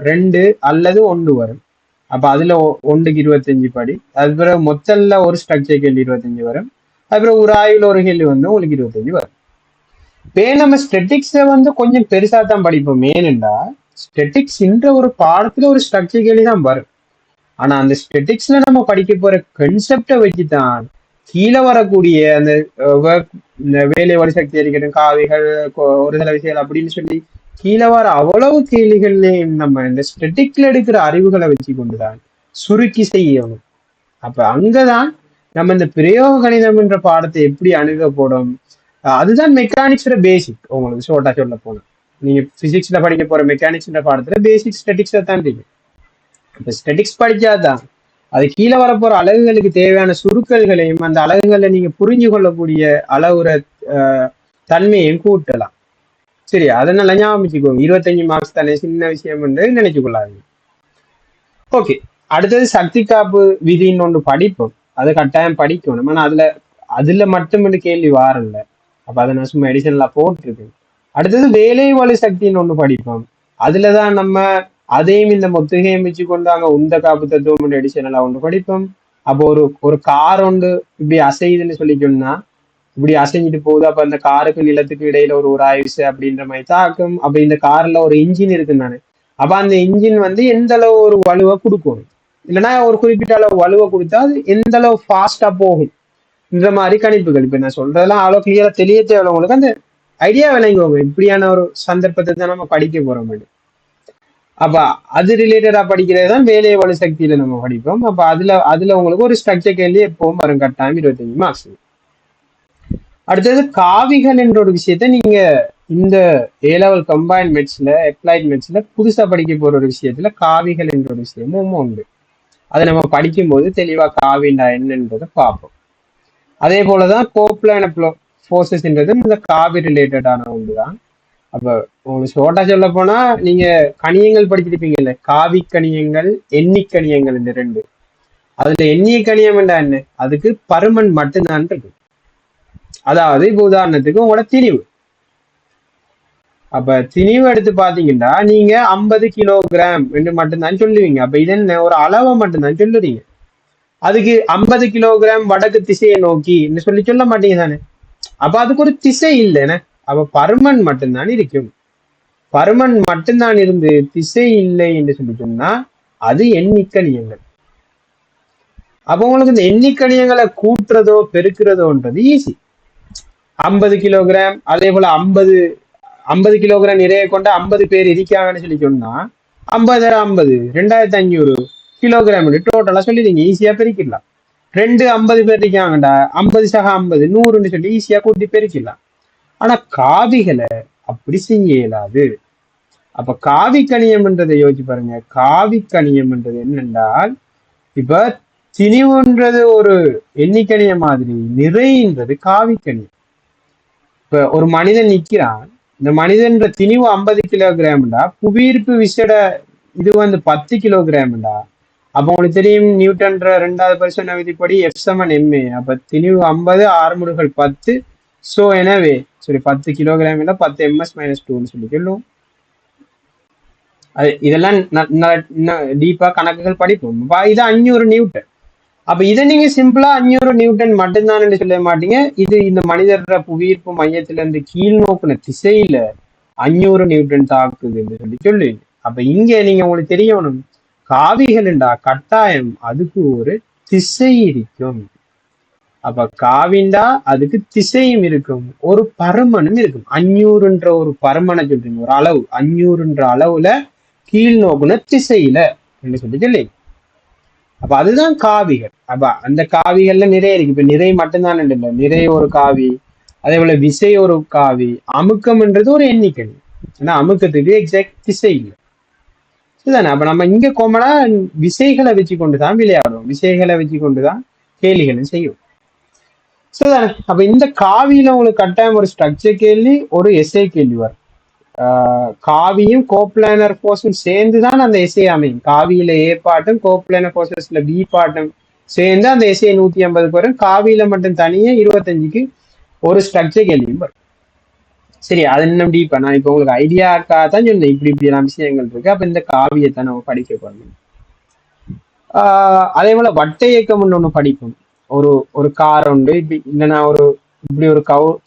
2 அல்லது 1 வரும். அப்ப அதுல 1க்கு 25 படி. அது பிறகு மொத்தல்ல ஒரு ஸ்ட்ரக்சர் கேள்வி 25 வரும். அதுக்கப்புறம் ஒரு ஆய்வுல ஒரு கேள்வி வந்து உங்களுக்கு 25 வரும். இப்போ நம்ம ஸ்டெட்டிக்ஸை வந்து கொஞ்சம் பெருசா தான் படிப்போம். ஏனென்றா ஸ்டெட்டிக்ஸ்ன்ற ஒரு பாடத்துல ஒரு ஸ்ட்ரக்சர் கேள்வி தான் வரும். ஆனா அந்த ஸ்டெட்டிக்ஸ்ல நம்ம படிக்க போற கன்செப்டை வச்சுதான் கீழே வரக்கூடிய அந்த வேலை வழி சக்தி அறிக்கணும், காவிகள், ஒரு சில விஷயங்கள் அப்படின்னு சொல்லி கீழே வர அவ்வளவு கேள்விகள்லையும் நம்ம இந்த ஸ்டெட்டிக்ல எடுக்கிற அறிவுகளை வச்சு கொண்டுதான் சுருக்கி செய்யணும். அப்ப அங்கதான் நம்ம இந்த பிரயோக கணிதம் என்ற பாடத்தை எப்படி அணுக போடும். அதுதான் மெக்கானிக்ஸோட பேசிக். உங்களுக்கு ஷோர்ட்டா சொல்ல போனோம், நீங்க பிசிக்ஸ்ல படிக்க போற மெக்கானிக்ஸ்ன்ற பாடத்துல பேசிக் ஸ்டெட்டிக்ஸ்ல தான் இருக்கு. இப்ப ஸ்டெட்டிக்ஸ் படிச்சாதான் அது கீழே வரப்போற அலகுகளுக்கு தேவையான சுருக்கல்களையும் அந்த அலகுகளை நீங்க புரிஞ்சு கொள்ளக்கூடிய அளவுற தன்மையையும் கூட்டலாம். சரி, அதனால ஞாபகம் 25 மார்க்ஸ் தானே, சின்ன விஷயம் என்று நினைச்சு கொள்ளாது. ஓகே, அடுத்தது சக்தி காப்பு விதின்னு ஒன்று படிப்போம். அது கட்டாயம் படிக்கணும். ஆனா அதுல மட்டும் கேள்வி வாரல. அப்ப அதை நான் சும்மா எடிஷன்ல போட்டிருக்கேன். அடுத்தது வேலை வலு சக்தின்னு ஒண்ணு படிப்போம். அதுலதான் நம்ம அதையும் இந்த மொத்துகையும் வச்சு கொண்டு அங்க உந்த காப்பு தத்துவம் எடிஷன்ல ஒன்று படிப்போம். அப்போ ஒரு கார் ஒன்று இப்படி அசையுதுன்னு சொல்லி சொன்னா இப்படி அசைஞ்சிட்டு போகுது. அப்ப அந்த காருக்கு நிலத்துக்கு இடையில ஒரு ஆயுசு அப்படின்ற மாதிரி தாக்கும். அப்ப இந்த கார்ல ஒரு இன்ஜின் இருக்குன்னு நானு. அப்ப அந்த இன்ஜின் வந்து எந்த அளவு ஒரு வலுவை கொடுக்கணும், இல்லைன்னா ஒரு குறிப்பிட்ட அளவு வலுவை கொடுத்தா அது எந்த அளவு ஃபாஸ்டா போகும், இந்த மாதிரி கணிப்புகள். இப்ப நான் சொல்றதெல்லாம் அவ்வளவு கிளியரா தெரிய தேவைங்களுக்கு அந்த ஐடியா விளங்குவாங்க. இப்படியான ஒரு சந்தர்ப்பத்தை தான் நம்ம படிக்க போறோம். அப்ப அது ரிலேட்டடா படிக்கிறது தான் வேலை வலு சக்தியில நம்ம படிப்போம். அப்ப அதுல உங்களுக்கு ஒரு ஸ்ட்ரக்சர் கேள்வி எப்பவும் வரும், கட்டாயம் 25 மார்க்ஸ். அடுத்தது காவிகள் என்ற ஒரு விஷயத்த நீங்க இந்த A-level கம்பைன்ட் மெட்ஸ்ல அப்ளைட் மெட்ஸ்ல புதுசா படிக்க போற ஒரு விஷயத்துல காவிகள் என்ற ஒரு விஷயமும் உண்டு. அதை நம்ம படிக்கும்போது தெளிவா காவிண்டா என்னன்றதை பார்ப்போம். அதே போலதான் கோப்லான ஃபோர்ஸஸ்ன்றது இந்த காவி ரிலேட்டடான ஒன்று தான். அப்ப உங்களுக்கு ஷோர்ட்டா சொல்ல போனா நீங்க கணியங்கள் படிச்சிருப்பீங்கல்ல, காவி கணியங்கள், எண்ணி கணியங்கள், இந்த ரெண்டு. அதுல எண்ணிய கணியம் என்ன, அதுக்கு பருமன் மட்டும்தான் இருக்கு. அதாவது இப்ப உதாரணத்துக்கு உங்களோட திணிவு. அப்ப திணிவு எடுத்து பாத்தீங்கன்னா நீங்க 50 கிலோகிராம் என்று மட்டும்தான் சொல்லுவீங்க. அப்ப இது என்ன, ஒரு அளவை மட்டும்தான் சொல்லுறீங்க. அதுக்கு 50 கிலோகிராம் வடக்கு திசையை நோக்கி சொல்லி சொல்ல மாட்டீங்க தானே. அப்ப அதுக்கு ஒரு திசை இல்லைன்னு. அப்ப பருமன் மட்டும்தான் இருக்கும். பருமன் மட்டும்தான் இருந்து திசை இல்லை என்று சொல்லி சொன்னா அது எண்ணிக்கணியங்கள். அப்ப உங்களுக்கு இந்த எண்ணிக்கணியங்களை கூட்டுறதோ பெருக்கிறதோன்றது ஈஸி. 50 கிலோகிராம், அதே போல 50 கிலோகிராம் நிறைய கொண்ட 50 பேர் இருக்காங்கன்னு சொல்லி சொன்னா 50 50 2500 கிலோகிராம் டோட்டலா சொல்லிடுங்க, ஈஸியா பெருக்கிடலாம். 50 பேர் இருக்காங்கடா, 50 சக 50 100ன்னு சொல்லி ஈஸியா கூட்டி பெருக்கிடலாம். ஆனா காவிகளை அப்படி செய்ய இயலாது. அப்ப காவி கணியம்ன்றதை யோசிச்சு பாருங்க. காவி கணியம்ன்றது என்னென்றால், இப்ப திணிவுன்றது ஒரு எண்ணிக்கணிய மாதிரி, நிறைன்றது காவி கணியம். இப்ப ஒரு மனிதன் நிக்கிறான், இந்த மனிதன்ற திணிவு 50 கிலோகிராம்டா, புவியீர்ப்பு விசைட இது 10 கிலோகிராம்டா. அப்ப உங்களுக்கு தெரியும் நியூட்டன்ற 2வது பரிசோதனை விதிப்படி F=ma. அப்ப திணிவு 50, ஆறுமுடுகள் 10. சோ எனவே சரி 10 கிலோகிராம் 10 ms-2 சொல்லி சொல்லுவோம். இதெல்லாம் டீப்பா கணக்குகள் படிப்போம். இது 500 நியூட்டன். அப்ப இதை நீங்க சிம்பிளா 500 நியூட்டன் மட்டும்தான் சொல்ல மாட்டீங்க. இது இந்த மனிதர புவியீர்ப்பு மையத்துல இருந்து கீழ் நோக்குன திசையில 500 நியூட்டன் தாக்குது என்று சொல்லுவீங்க. அப்ப இங்க நீங்க உங்களுக்கு தெரியணும், காவிகள்டா கட்டாயம் அதுக்கு ஒரு திசை இருக்கும். அப்ப காவிண்டா அதுக்கு திசையும் இருக்கும், ஒரு பருமனும் இருக்கும். 500ன்ற ஒரு பருமனை சொல்றீங்க, ஒரு அளவு 500ன்ற அளவுல கீழ் நோக்குன திசையில சொல்லி. அப்ப அதுதான் காவிகள். அப்ப அந்த காவிகள்ல நிறைய இருக்கு. இப்ப நிறை மட்டும்தான் இல்லை, நிறை ஒரு காவி, அதே போல விசை ஒரு காவி, அமுக்கம்ன்றது ஒரு எண்ணிக்கை. ஏன்னா அமுக்கத்துக்கு எக்ஸாக்ட் திசை இல்லை, இதுதானே. அப்ப நம்ம இங்க கோமனா விசைகளை வச்சு கொண்டுதான் விளையாடுவோம், விசைகளை வச்சு கொண்டுதான் கேள்விகளும் செய்யும். சரிதானே. அப்ப இந்த காவியில உங்களுக்கு கட்டாயம் ஒரு ஸ்ட்ரக்சர் கேள்வி, ஒரு எஸ்ஐ கேள்வி வரும். காவியும் கோப்ளானர் போர்ஸும் சேர்ந்துதான் அந்த எஸ்ஐ அமையும். காவியில ஏ பாட்டும் கோப்ளானர் போர்சஸ்ல பி பாட்டும் சேர்ந்து அந்த எஸ்ஐ 150 வரும். காவியில மட்டும் தனியே 25க்கு ஒரு ஸ்ட்ரக்சர் கேள்வியும் வரும். சரி, அது இன்னும் டீப்பா நான் இப்ப உங்களுக்கு ஐடியாக்காக தான் சொன்னேன், இப்படி எல்லாம் விஷயங்கள் இருக்கு. அப்ப இந்த காவியத்தை நம்ம படிக்க போறோம். அதே போல வட்ட இயக்கம் ஒண்ணு படிப்போம். ஒரு கார் உண்டு, இப்படி இல்லைன்னா இப்படி ஒரு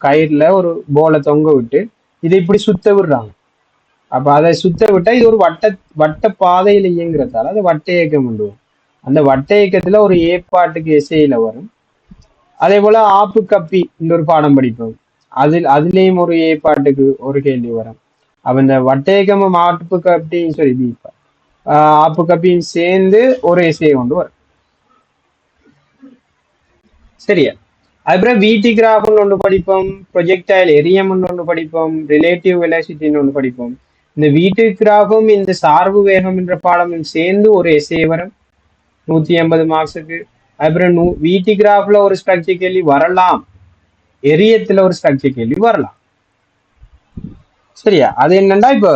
கயிறுல ஒரு போலை தொங்க விட்டு இதை இப்படி சுத்த விடுறாங்க. அப்ப அதை சுத்த விட்டா இது ஒரு வட்ட பாதையில இயங்குறதால அது வட்ட இயக்கம் உண்டு. அந்த வட்ட இயக்கத்துல ஒரு ஏற்பாட்டுக்கு எஸ்ஐல வரும். அதே போல ஆப்பு கப்பி இந்த ஒரு பாடம் படிப்போம், அதுலயும் ஒரு ஏற்பாட்டுக்கு ஒரு கேள்வி வரும். அப்ப இந்த வட்ட இயக்கமும் ஆப்பு கப்பியும் சரி ஆப்பு கப்பியும் சேர்ந்து ஒரு எஸ்ஐ கொண்டு வரும். சரியா. அதுக்கப்புறம் விடி கிராஃப்னு ஒன்று படிப்போம், ப்ரொஜெக்டைல் எரியம்னு ஒன்று படிப்போம், ரிலேட்டிவ் வெலாசிட்டின்னு ஒன்று படிப்போம். இந்த விடி கிராஃபும் இந்த சார்பு வேகம் என்ற பாடமும் சேர்ந்து ஒரு எஸ்ஏ வரும் 150 மார்க்ஸுக்கு. அப்புறம் விடி கிராஃப்ல ஒரு ஸ்ட்ரக்சர் கேள்வி வரலாம், எரியத்துல ஒரு ஸ்ட்ரக்சர் கேள்வி வரலாம். சரியா. அது என்னன்னா இப்போ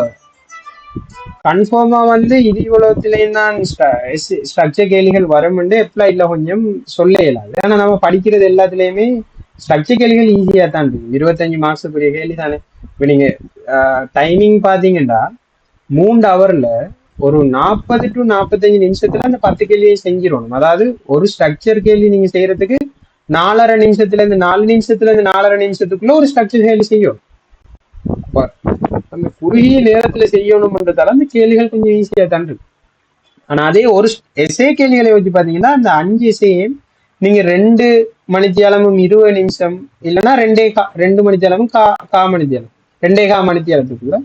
கன்ஃபார்மா இது இவ்வளவுலயும் தான் ஸ்ட்ரக்சர் கேள்விகள் வரும் எப்ளைட்ல கொஞ்சம் சொல்ல இயலாது. ஆனா நம்ம படிக்கிறது எல்லாத்துலயுமே ஸ்ட்ரக்சர் கேள்விகள் ஈஸியா தான் இருக்கு. 25 மார்க்ஸுக்குரிய கேள்வி தானே. இப்ப நீங்க டைமிங் பாத்தீங்கன்னா 3 ஹவர்ல ஒரு 40 to 45 நிமிஷத்துல அந்த 10 கேள்வியை செஞ்சிடணும். அதாவது ஒரு ஸ்ட்ரக்சர் கேள்வி நீங்க செய்யறதுக்கு 4.5 நிமிஷத்துல இருந்து 4 நிமிஷத்துல இருந்து 4.5 நிமிஷத்துக்குள்ள ஒரு ஸ்ட்ரக்சர் கேள்வி செய்யும். அந்த குறுகிய நேரத்துல செய்யணும்ன்றதால அந்த கேள்விகள் கொஞ்சம் ஈஸியா தான் இருக்கு. ஆனா அதே ஒரு எஸ்ஏ கேள்விகளை வச்சு பாத்தீங்கன்னா அந்த 5 எஸ்ஏயும் நீங்க 2 மணித்தியாலமும் 20 நிமிஷம் இல்லைன்னா 2 மணித்தியாலமும் 1/4 மணித்தியாலம் 2.25 மணித்தியாலத்துக்குள்ள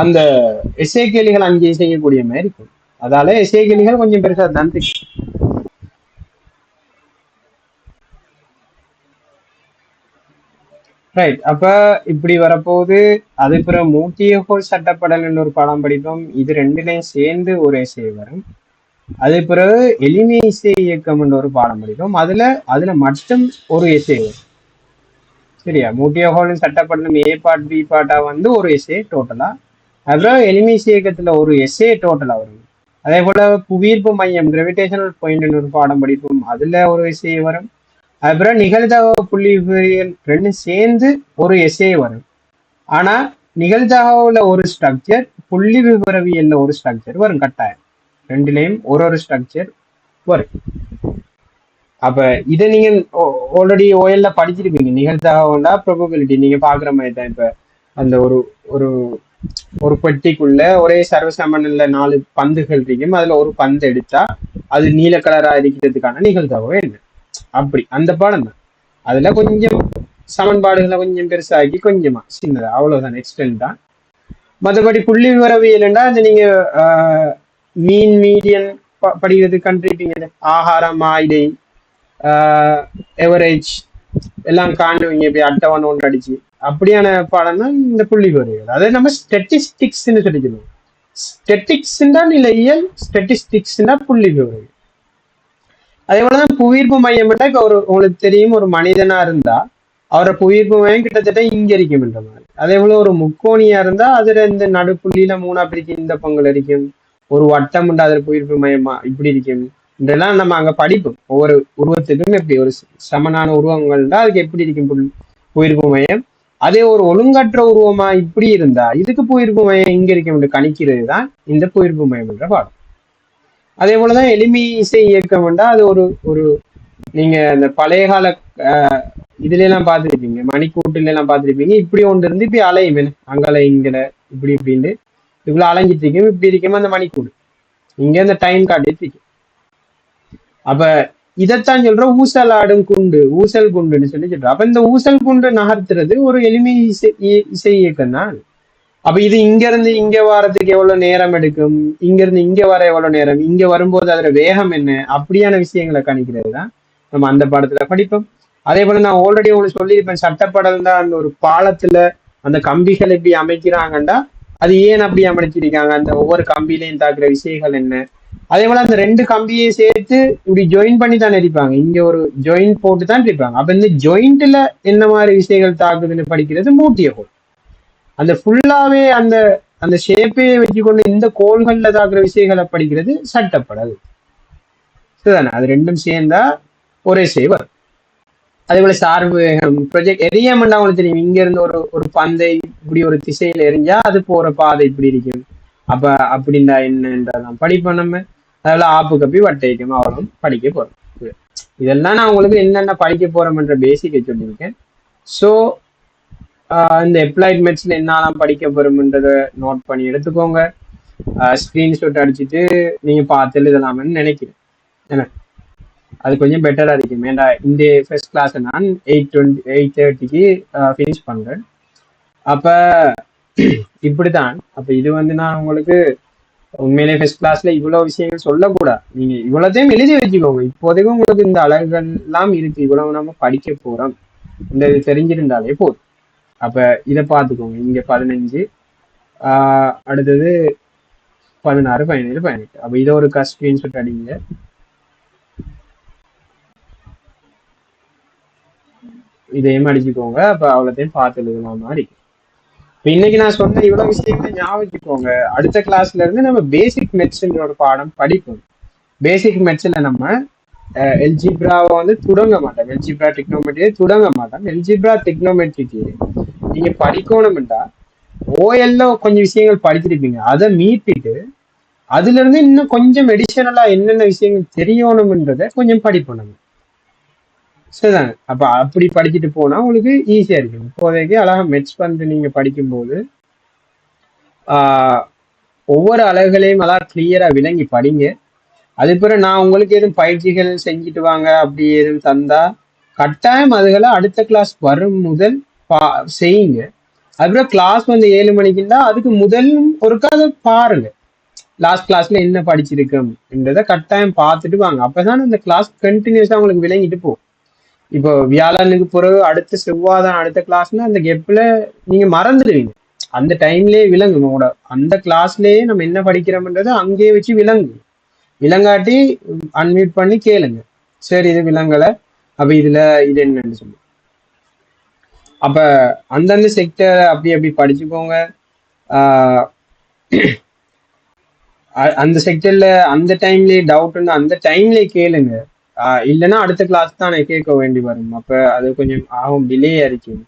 அந்த எஸ்ஏ கேள்விகள் 5 செய்யக்கூடிய மாதிரி இருக்கும். அதால எஸ்ஏ கேள்விகள் கொஞ்சம் பெருசா தான் இருக்கு. ரைட். அப்ப இப்படி வரப்போகுது. அது பிறகு மூட்டியகோள் சட்டப்படல் ஒரு பாடம் படிப்போம். இது ரெண்டுலையும் சேர்ந்து ஒரு எஸ்ஏ வரும். அதே பிறகு எளிமை இசை இயக்கம் என்ற ஒரு பாடம் படிக்கும். அதுல மட்டும் ஒரு எஸ்ஏ வரும். சரியா, மூட்டியோகோலின் சட்டப்படணும் ஏ பார்ட் பி பார்ட்டா வந்து ஒரு எஸ்ஏ டோட்டலா. அப்புறம் எளிமை இசை இயக்கத்துல ஒரு எஸ்ஏ டோட்டலா வரும். அதே போல புவியீர்ப்பு மையம் கிராவிடேஷனல் பாயிண்ட் ஒரு பாடம் படிப்போம், அதுல ஒரு எஸ்ஏ வரும். அப்புறம் நிகழ்தகவு புள்ளி விவரியல் ரெண்டும் சேர்ந்து ஒரு எஸ்ஏ வரும். ஆனா நிகழ்தகவுல ஒரு ஸ்ட்ரக்சர், புள்ளி விவரவியல்ல ஒரு ஸ்ட்ரக்சர் வரும் கட்டாயம். ரெண்டுலயும் ஒரு ஸ்ட்ரக்சர் வரும். அப்ப இதை நீங்க ஆல்ரெடி ஓஎல்ல படிச்சிருப்பீங்க. நிகழ்தகவுண்டா ப்ராபபிலிட்டி நீங்க பாக்குற மாதிரி தான். இப்ப அந்த ஒரு ஒரு ஒரு பெட்டிக்குள்ள ஒரே சர்வசமன்ல 4 பந்துகள் இருக்கும், அதுல ஒரு பந்து எடுத்தா அது நீல கலரா இருக்கிறதுக்கான நிகழ்தகவு என்ன, அப்படி அந்த பாடம் தான். அதுல கொஞ்சம் சமன்பாடுகளை கொஞ்சம் பெருசாக்கி கொஞ்சமா சின்னதா அவ்வளவுதான், எக்ஸ்டென்ட் தான். மற்றபடி புள்ளி விவரவியல்ண்டா அந்த நீங்க மீன் மீடியன் படிக்கிறது கண்டிருப்பீங்க. ஆகாரம், ஆயிடை, எவரேஜ் எல்லாம் காணுவீங்க இப்படி அட்டவணை ஒன்று அடிச்சு. அப்படியான பாடம் தான் இந்த புள்ளி விவரவியல். அதை நம்ம ஸ்டெட்டிஸ்டிக்ஸ்ன்னு சொல்லிக்கணும். ஸ்டெட்டிக்ஸ்ன்றா நிலையியல், ஸ்டெட்டிஸ்டிக்ஸ்ன்றா புள்ளி விவரவியல். அதே போலதான் புவியீர்ப்பு மையம். இப்ப உங்களுக்கு தெரியும், ஒரு மனிதனா இருந்தா அவரோட புவியீர்ப்பு மையம் கிட்டத்தட்ட இங்க இருக்கும் என்ற மாதிரி. அதே போல ஒரு முக்கோணியா இருந்தா அதுல இந்த நடுப்புள்ளியில 3 பிரிக்கும், இந்த பங்குல இருக்கும். ஒரு வட்டம் உண்டு, அதுல புவியீர்ப்பு மையமா இப்படி இருக்கும். இதெல்லாம் நம்ம அங்க படிப்போம். ஒவ்வொரு உருவத்துக்கும் எப்படி ஒரு சமனான உருவங்கள்டா அதுக்கு எப்படி இருக்கும் புவியீர்ப்பு மையம். அதே ஒரு ஒழுங்கற்ற உருவமா இப்படி இருந்தா இதுக்கு புவியீர்ப்பு மையம் இங்க இருக்கும் என்று கணிக்கிறது தான் இந்த புவியீர்ப்பு மையம் என்ற பாடம். அதே போலதான் எளிமை இசை இயக்கம் வேண்டா அது ஒரு நீங்க அந்த பழைய கால இதுல எல்லாம் பார்த்துருப்பீங்க, மணிக்கூட்டுல எல்லாம் பார்த்துருப்பீங்க. இப்படி ஒன்று இருந்து இப்படி அலையும், அங்கலை இங்கல இப்படி இப்படின்னு இவ்வளவு அலைஞ்சிட்டு இருக்கும். இப்படி இருக்கும் அந்த மணிக்கூடு, இங்க அந்த டைம் காட்டிட்டு இருக்கும். அப்ப இதைத்தான் சொல்ற ஊசல் ஆடும் குண்டு, ஊசல் குண்டுன்னு சொல்லி சொல்றோம். அப்ப இந்த ஊசல் குண்டு நகர்த்துறது ஒரு எளிமை இசை இயக்கம் தான். அப்ப இது இங்க இருந்து இங்க வரதுக்கு எவ்வளவு நேரம் எடுக்கும், இங்க இருந்து இங்க வர எவ்வளவு நேரம், இங்க வரும்போது அதுல வேகம் என்ன, அப்படியான விஷயங்களை கணிக்கிறது தான் நம்ம அந்த பாடத்துல படிப்போம். அதே போல நான் ஆல்ரெடி உங்களுக்கு சொல்லியிருப்பேன், சட்டப்படல் தான் அந்த ஒரு பாலத்துல அந்த கம்பிகள் எப்படி அமைக்கிறாங்கண்டா அது ஏன் அப்படி அமைச்சிருக்காங்க, அந்த ஒவ்வொரு கம்பிலையும் தாக்குற விஷயங்கள் என்ன. அதே போல அந்த 2 கம்பியை சேர்த்து இப்படி ஜாயின் பண்ணி தான் இருப்பாங்க, இங்க ஒரு ஜாயின் போட்டு தான் இருப்பாங்க. அப்ப இந்த ஜாயிண்ட்ல என்ன மாதிரி விஷயங்கள் தாக்குதுன்னு படிக்கிறது மூட்டிய கோள். அந்த ஃபுல்லாவே அந்த அந்த ஷேப்பையை வச்சுக்கொண்டு இந்த கோள்கள்ல தாக்குற விஷயங்களை படிக்கிறது சட்டப்படல். சரிதானே, அது ரெண்டும் சேர்ந்தா ஒரே செய்வர். அதே போல சார்பு வேகம் ப்ரொஜெக்ட் எரியமெண்டா அவங்களுக்கு தெரியும். இங்க இருந்து ஒரு பந்தை இப்படி ஒரு திசையில எரிஞ்சா அது போற பாதை இப்படி இருக்கும். அப்ப அப்படின்னா என்னன்றதான் படிப்போம் நம்ம. அதனால ஆப்பு கப்பி வட்டைக்கும் அவ்வளவு படிக்க போறோம். இதெல்லாம் நான் உங்களுக்கு என்னென்ன படிக்க போறோம்ன்ற பேசிக்கை சொல்லியிருக்கேன். ஸோ இந்த அப்ளைட் மேத்ஸ்ல என்னெல்லாம் படிக்க போறோம்ன்றதை நோட் பண்ணி எடுத்துக்கோங்க. ஸ்கிரீன்ஷாட் அடிச்சுட்டு நீங்க பார்த்து எழுதலாம்னு நினைக்கிறேன். என்ன அது கொஞ்சம் பெட்டரா இருக்கும். ஏன்டா இந்த ஃபர்ஸ்ட் கிளாஸ் நான் 8:30க்கு ஃபினிஷ் பண்றேன். அப்ப இப்படிதான். அப்ப இது வந்து நான் உங்களுக்கு உண்மையிலே ஃபர்ஸ்ட் கிளாஸ்ல இவ்வளவு விஷயங்கள் சொல்லக்கூடாது. நீங்க இவ்வளவுத்தையும் எழுதி வச்சுக்கோங்க. இப்போதைக்கு உங்களுக்கு இந்த அழகுகள் எல்லாம் இருக்கு, இவ்வளவு நம்ம படிக்க போறோம், இந்த இது தெரிஞ்சிருந்தாலே போதும். அப்ப இதை பார்த்துக்கோங்க. இங்க 15, அடுத்தது 16, 17, 18. அப்ப இதை ஒரு ஸ்கிரீன்ஷாட் அடிங்க. இதையும் அடிச்சுக்கோங்க. அப்ப அவ்வளோத்தையும் பார்த்து எழுதுன மாதிரி. இன்னைக்கு நான் சொன்ன இவ்வளவு விஷயங்களை ஞாபகம் வச்சுக்கோங்க. அடுத்த கிளாஸ்ல இருந்து நம்ம பேசிக் மெட்ஸ்ன்ற ஒரு பாடம் படிப்போம். பேசிக் மெட்ஸ்ல நம்ம எல்ஜிப்ராவை வந்து தொடங்க மாட்டோம், எல்ஜிப்ரா டிக்னோமெட்ரியை தொடங்க மாட்டோம். எல்ஜிப்ரா டிக்னோமெட்ரிக்கு நீங்க படிக்கணும்டா ஓஎல்ல கொஞ்சம் விஷயங்கள் படிச்சிருப்பீங்க, அதை மீட்டிட்டு அதுல இருந்து இன்னும் கொஞ்சம் எடிஷனலா என்னென்ன விஷயங்கள் தெரியணும்ன்றத கொஞ்சம் படிப்போம் நம்ம. சரிதாங்க. அப்ப அப்படி படிச்சுட்டு போனா உங்களுக்கு ஈஸியா இருக்கும். இப்போதைக்கு அழகா மெட்ஸ் பண்ணிட்டு நீங்க படிக்கும்போது ஒவ்வொரு அழகுகளையும் அழகா கிளியரா விளங்கி படிங்க. அது பிறகு நான் உங்களுக்கு எதுவும் பயிற்சிகள் செஞ்சுட்டு வாங்க அப்படி எதுவும் தந்தா கட்டாயம் அதுகளை அடுத்த கிளாஸ் வரும் முதல் செய்யுங்க. அதுக்கப்புறம் கிளாஸ் வந்து 7 மணிக்குன்னா அதுக்கு முதல் ஒருக்கா அதை பாருங்க, லாஸ்ட் கிளாஸ்ல என்ன படிச்சிருக்கோம்ன்றதை கட்டாயம் பார்த்துட்டு வாங்க. அப்பதான் அந்த கிளாஸ் கண்டினியூஸா உங்களுக்கு விளங்கிட்டு போகும். இப்போ வியாழனுக்கு பிறகு அடுத்த செவ்வாதான் அடுத்த கிளாஸ்னா அந்த கெப்ல நீங்க மறந்துடுவீங்க. அந்த டைம்லயே விளங்கும், அந்த கிளாஸ்லயே நம்ம என்ன படிக்கிறோம்ன்றதை அங்கேயே வச்சு விளங்கும். விலங்காட்டி அன்மியூட் பண்ணி கேளுங்க. சரி இது விலங்கல, அப்ப இதுல இது என்னன்னு சொல்லி. அப்ப அந்தந்த செக்டர் அப்படி அப்படி படிச்சுக்கோங்க. ஆஹ் அந்த செக்டர்ல அந்த டைம்லயே டவுட்னா அந்த டைம்லயே கேளுங்க. இல்லைன்னா அடுத்த கிளாஸ் தான் நான் கேட்க வேண்டி வரும். அப்ப அது கொஞ்சம் ஆகும், டிலே ஆയിരിக்கும்.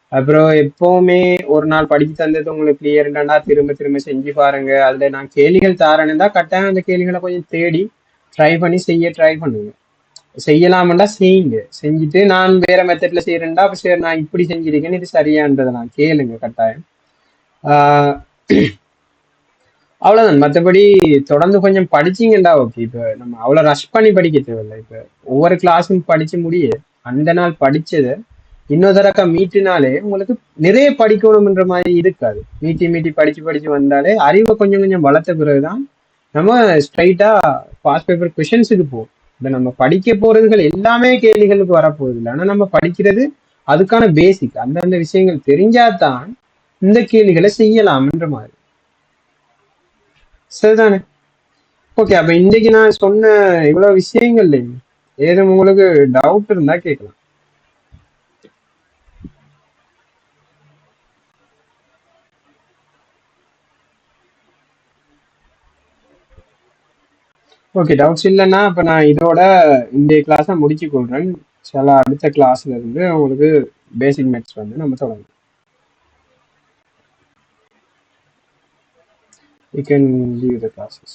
அப்புறம் எப்பவுமே ஒரு நாள் படிச்சு தந்தது உங்களுக்கு கிளியர்னா திரும்ப திரும்ப செஞ்சு பாருங்க. அதுல நான் கேள்விகள் தாரேன்னா கட்டாயம் அந்த கேள்விகளை கொஞ்சம் தேடி ட்ரை பண்ணி செய்ய ட்ரை பண்ணுங்க. செய்யலாமண்டா செய்யுங்க. செஞ்சுட்டு நான் வேற மெத்தட்ல செய்யறேன்டா, அப்ப சரி நான் இப்படி செஞ்சிருக்கேன்னு இது சரியான்றதை நான் கேளுங்க கட்டாயம். ஆஹ் அவ்வளவுதான். மற்றபடி தொடர்ந்து கொஞ்சம் படிச்சீங்கண்டா ஓகே. இப்ப நம்ம அவ்வளவு ரஷ் பண்ணி படிக்க தேவையில்லை. இப்ப ஒவ்வொரு கிளாஸும் படிச்சு முடிய அந்த நாள் படிச்சதை இன்னொரு தடக்கா மீட்டினாலே உங்களுக்கு நிறைய படிக்கணும்ன்ற மாதிரி இருக்காது. மீட்டி மீட்டி படிச்சு படிச்சு வந்தாலே அறிவை கொஞ்சம் கொஞ்சம் வளர்த்த பிறகுதான் நம்ம ஸ்ட்ரைட்டா பாஸ் பேப்பர் கொஷின்ஸுக்கு போவோம். இப்ப நம்ம படிக்க போறதுகள் எல்லாமே கேள்விகளுக்கு வரப்போகுது இல்லை. ஆனா நம்ம படிக்கிறது அதுக்கான பேசிக் அந்தந்த விஷயங்கள் தெரிஞ்சாதான் இந்த கேள்விகளை செய்யலாம்ன்ற மாதிரி. சரிதானே? ஓகே. அப்ப இன்னைக்கு நான் சொன்ன இவ்வளவு விஷயங்கள் ஏதும் உங்களுக்கு டவுட் இருந்தா கேட்கலாம். ஓகே, டவுட்ஸ் இல்லைன்னா அப்ப நான் இதோட இந்த கிளாஸை முடிச்சு கொள்றேன். சில அடுத்த கிளாஸ்ல இருந்து உங்களுக்கு பேசிக் மேத்ஸ் வந்து நம்ம தொடங்கலாம். You can leave the classes.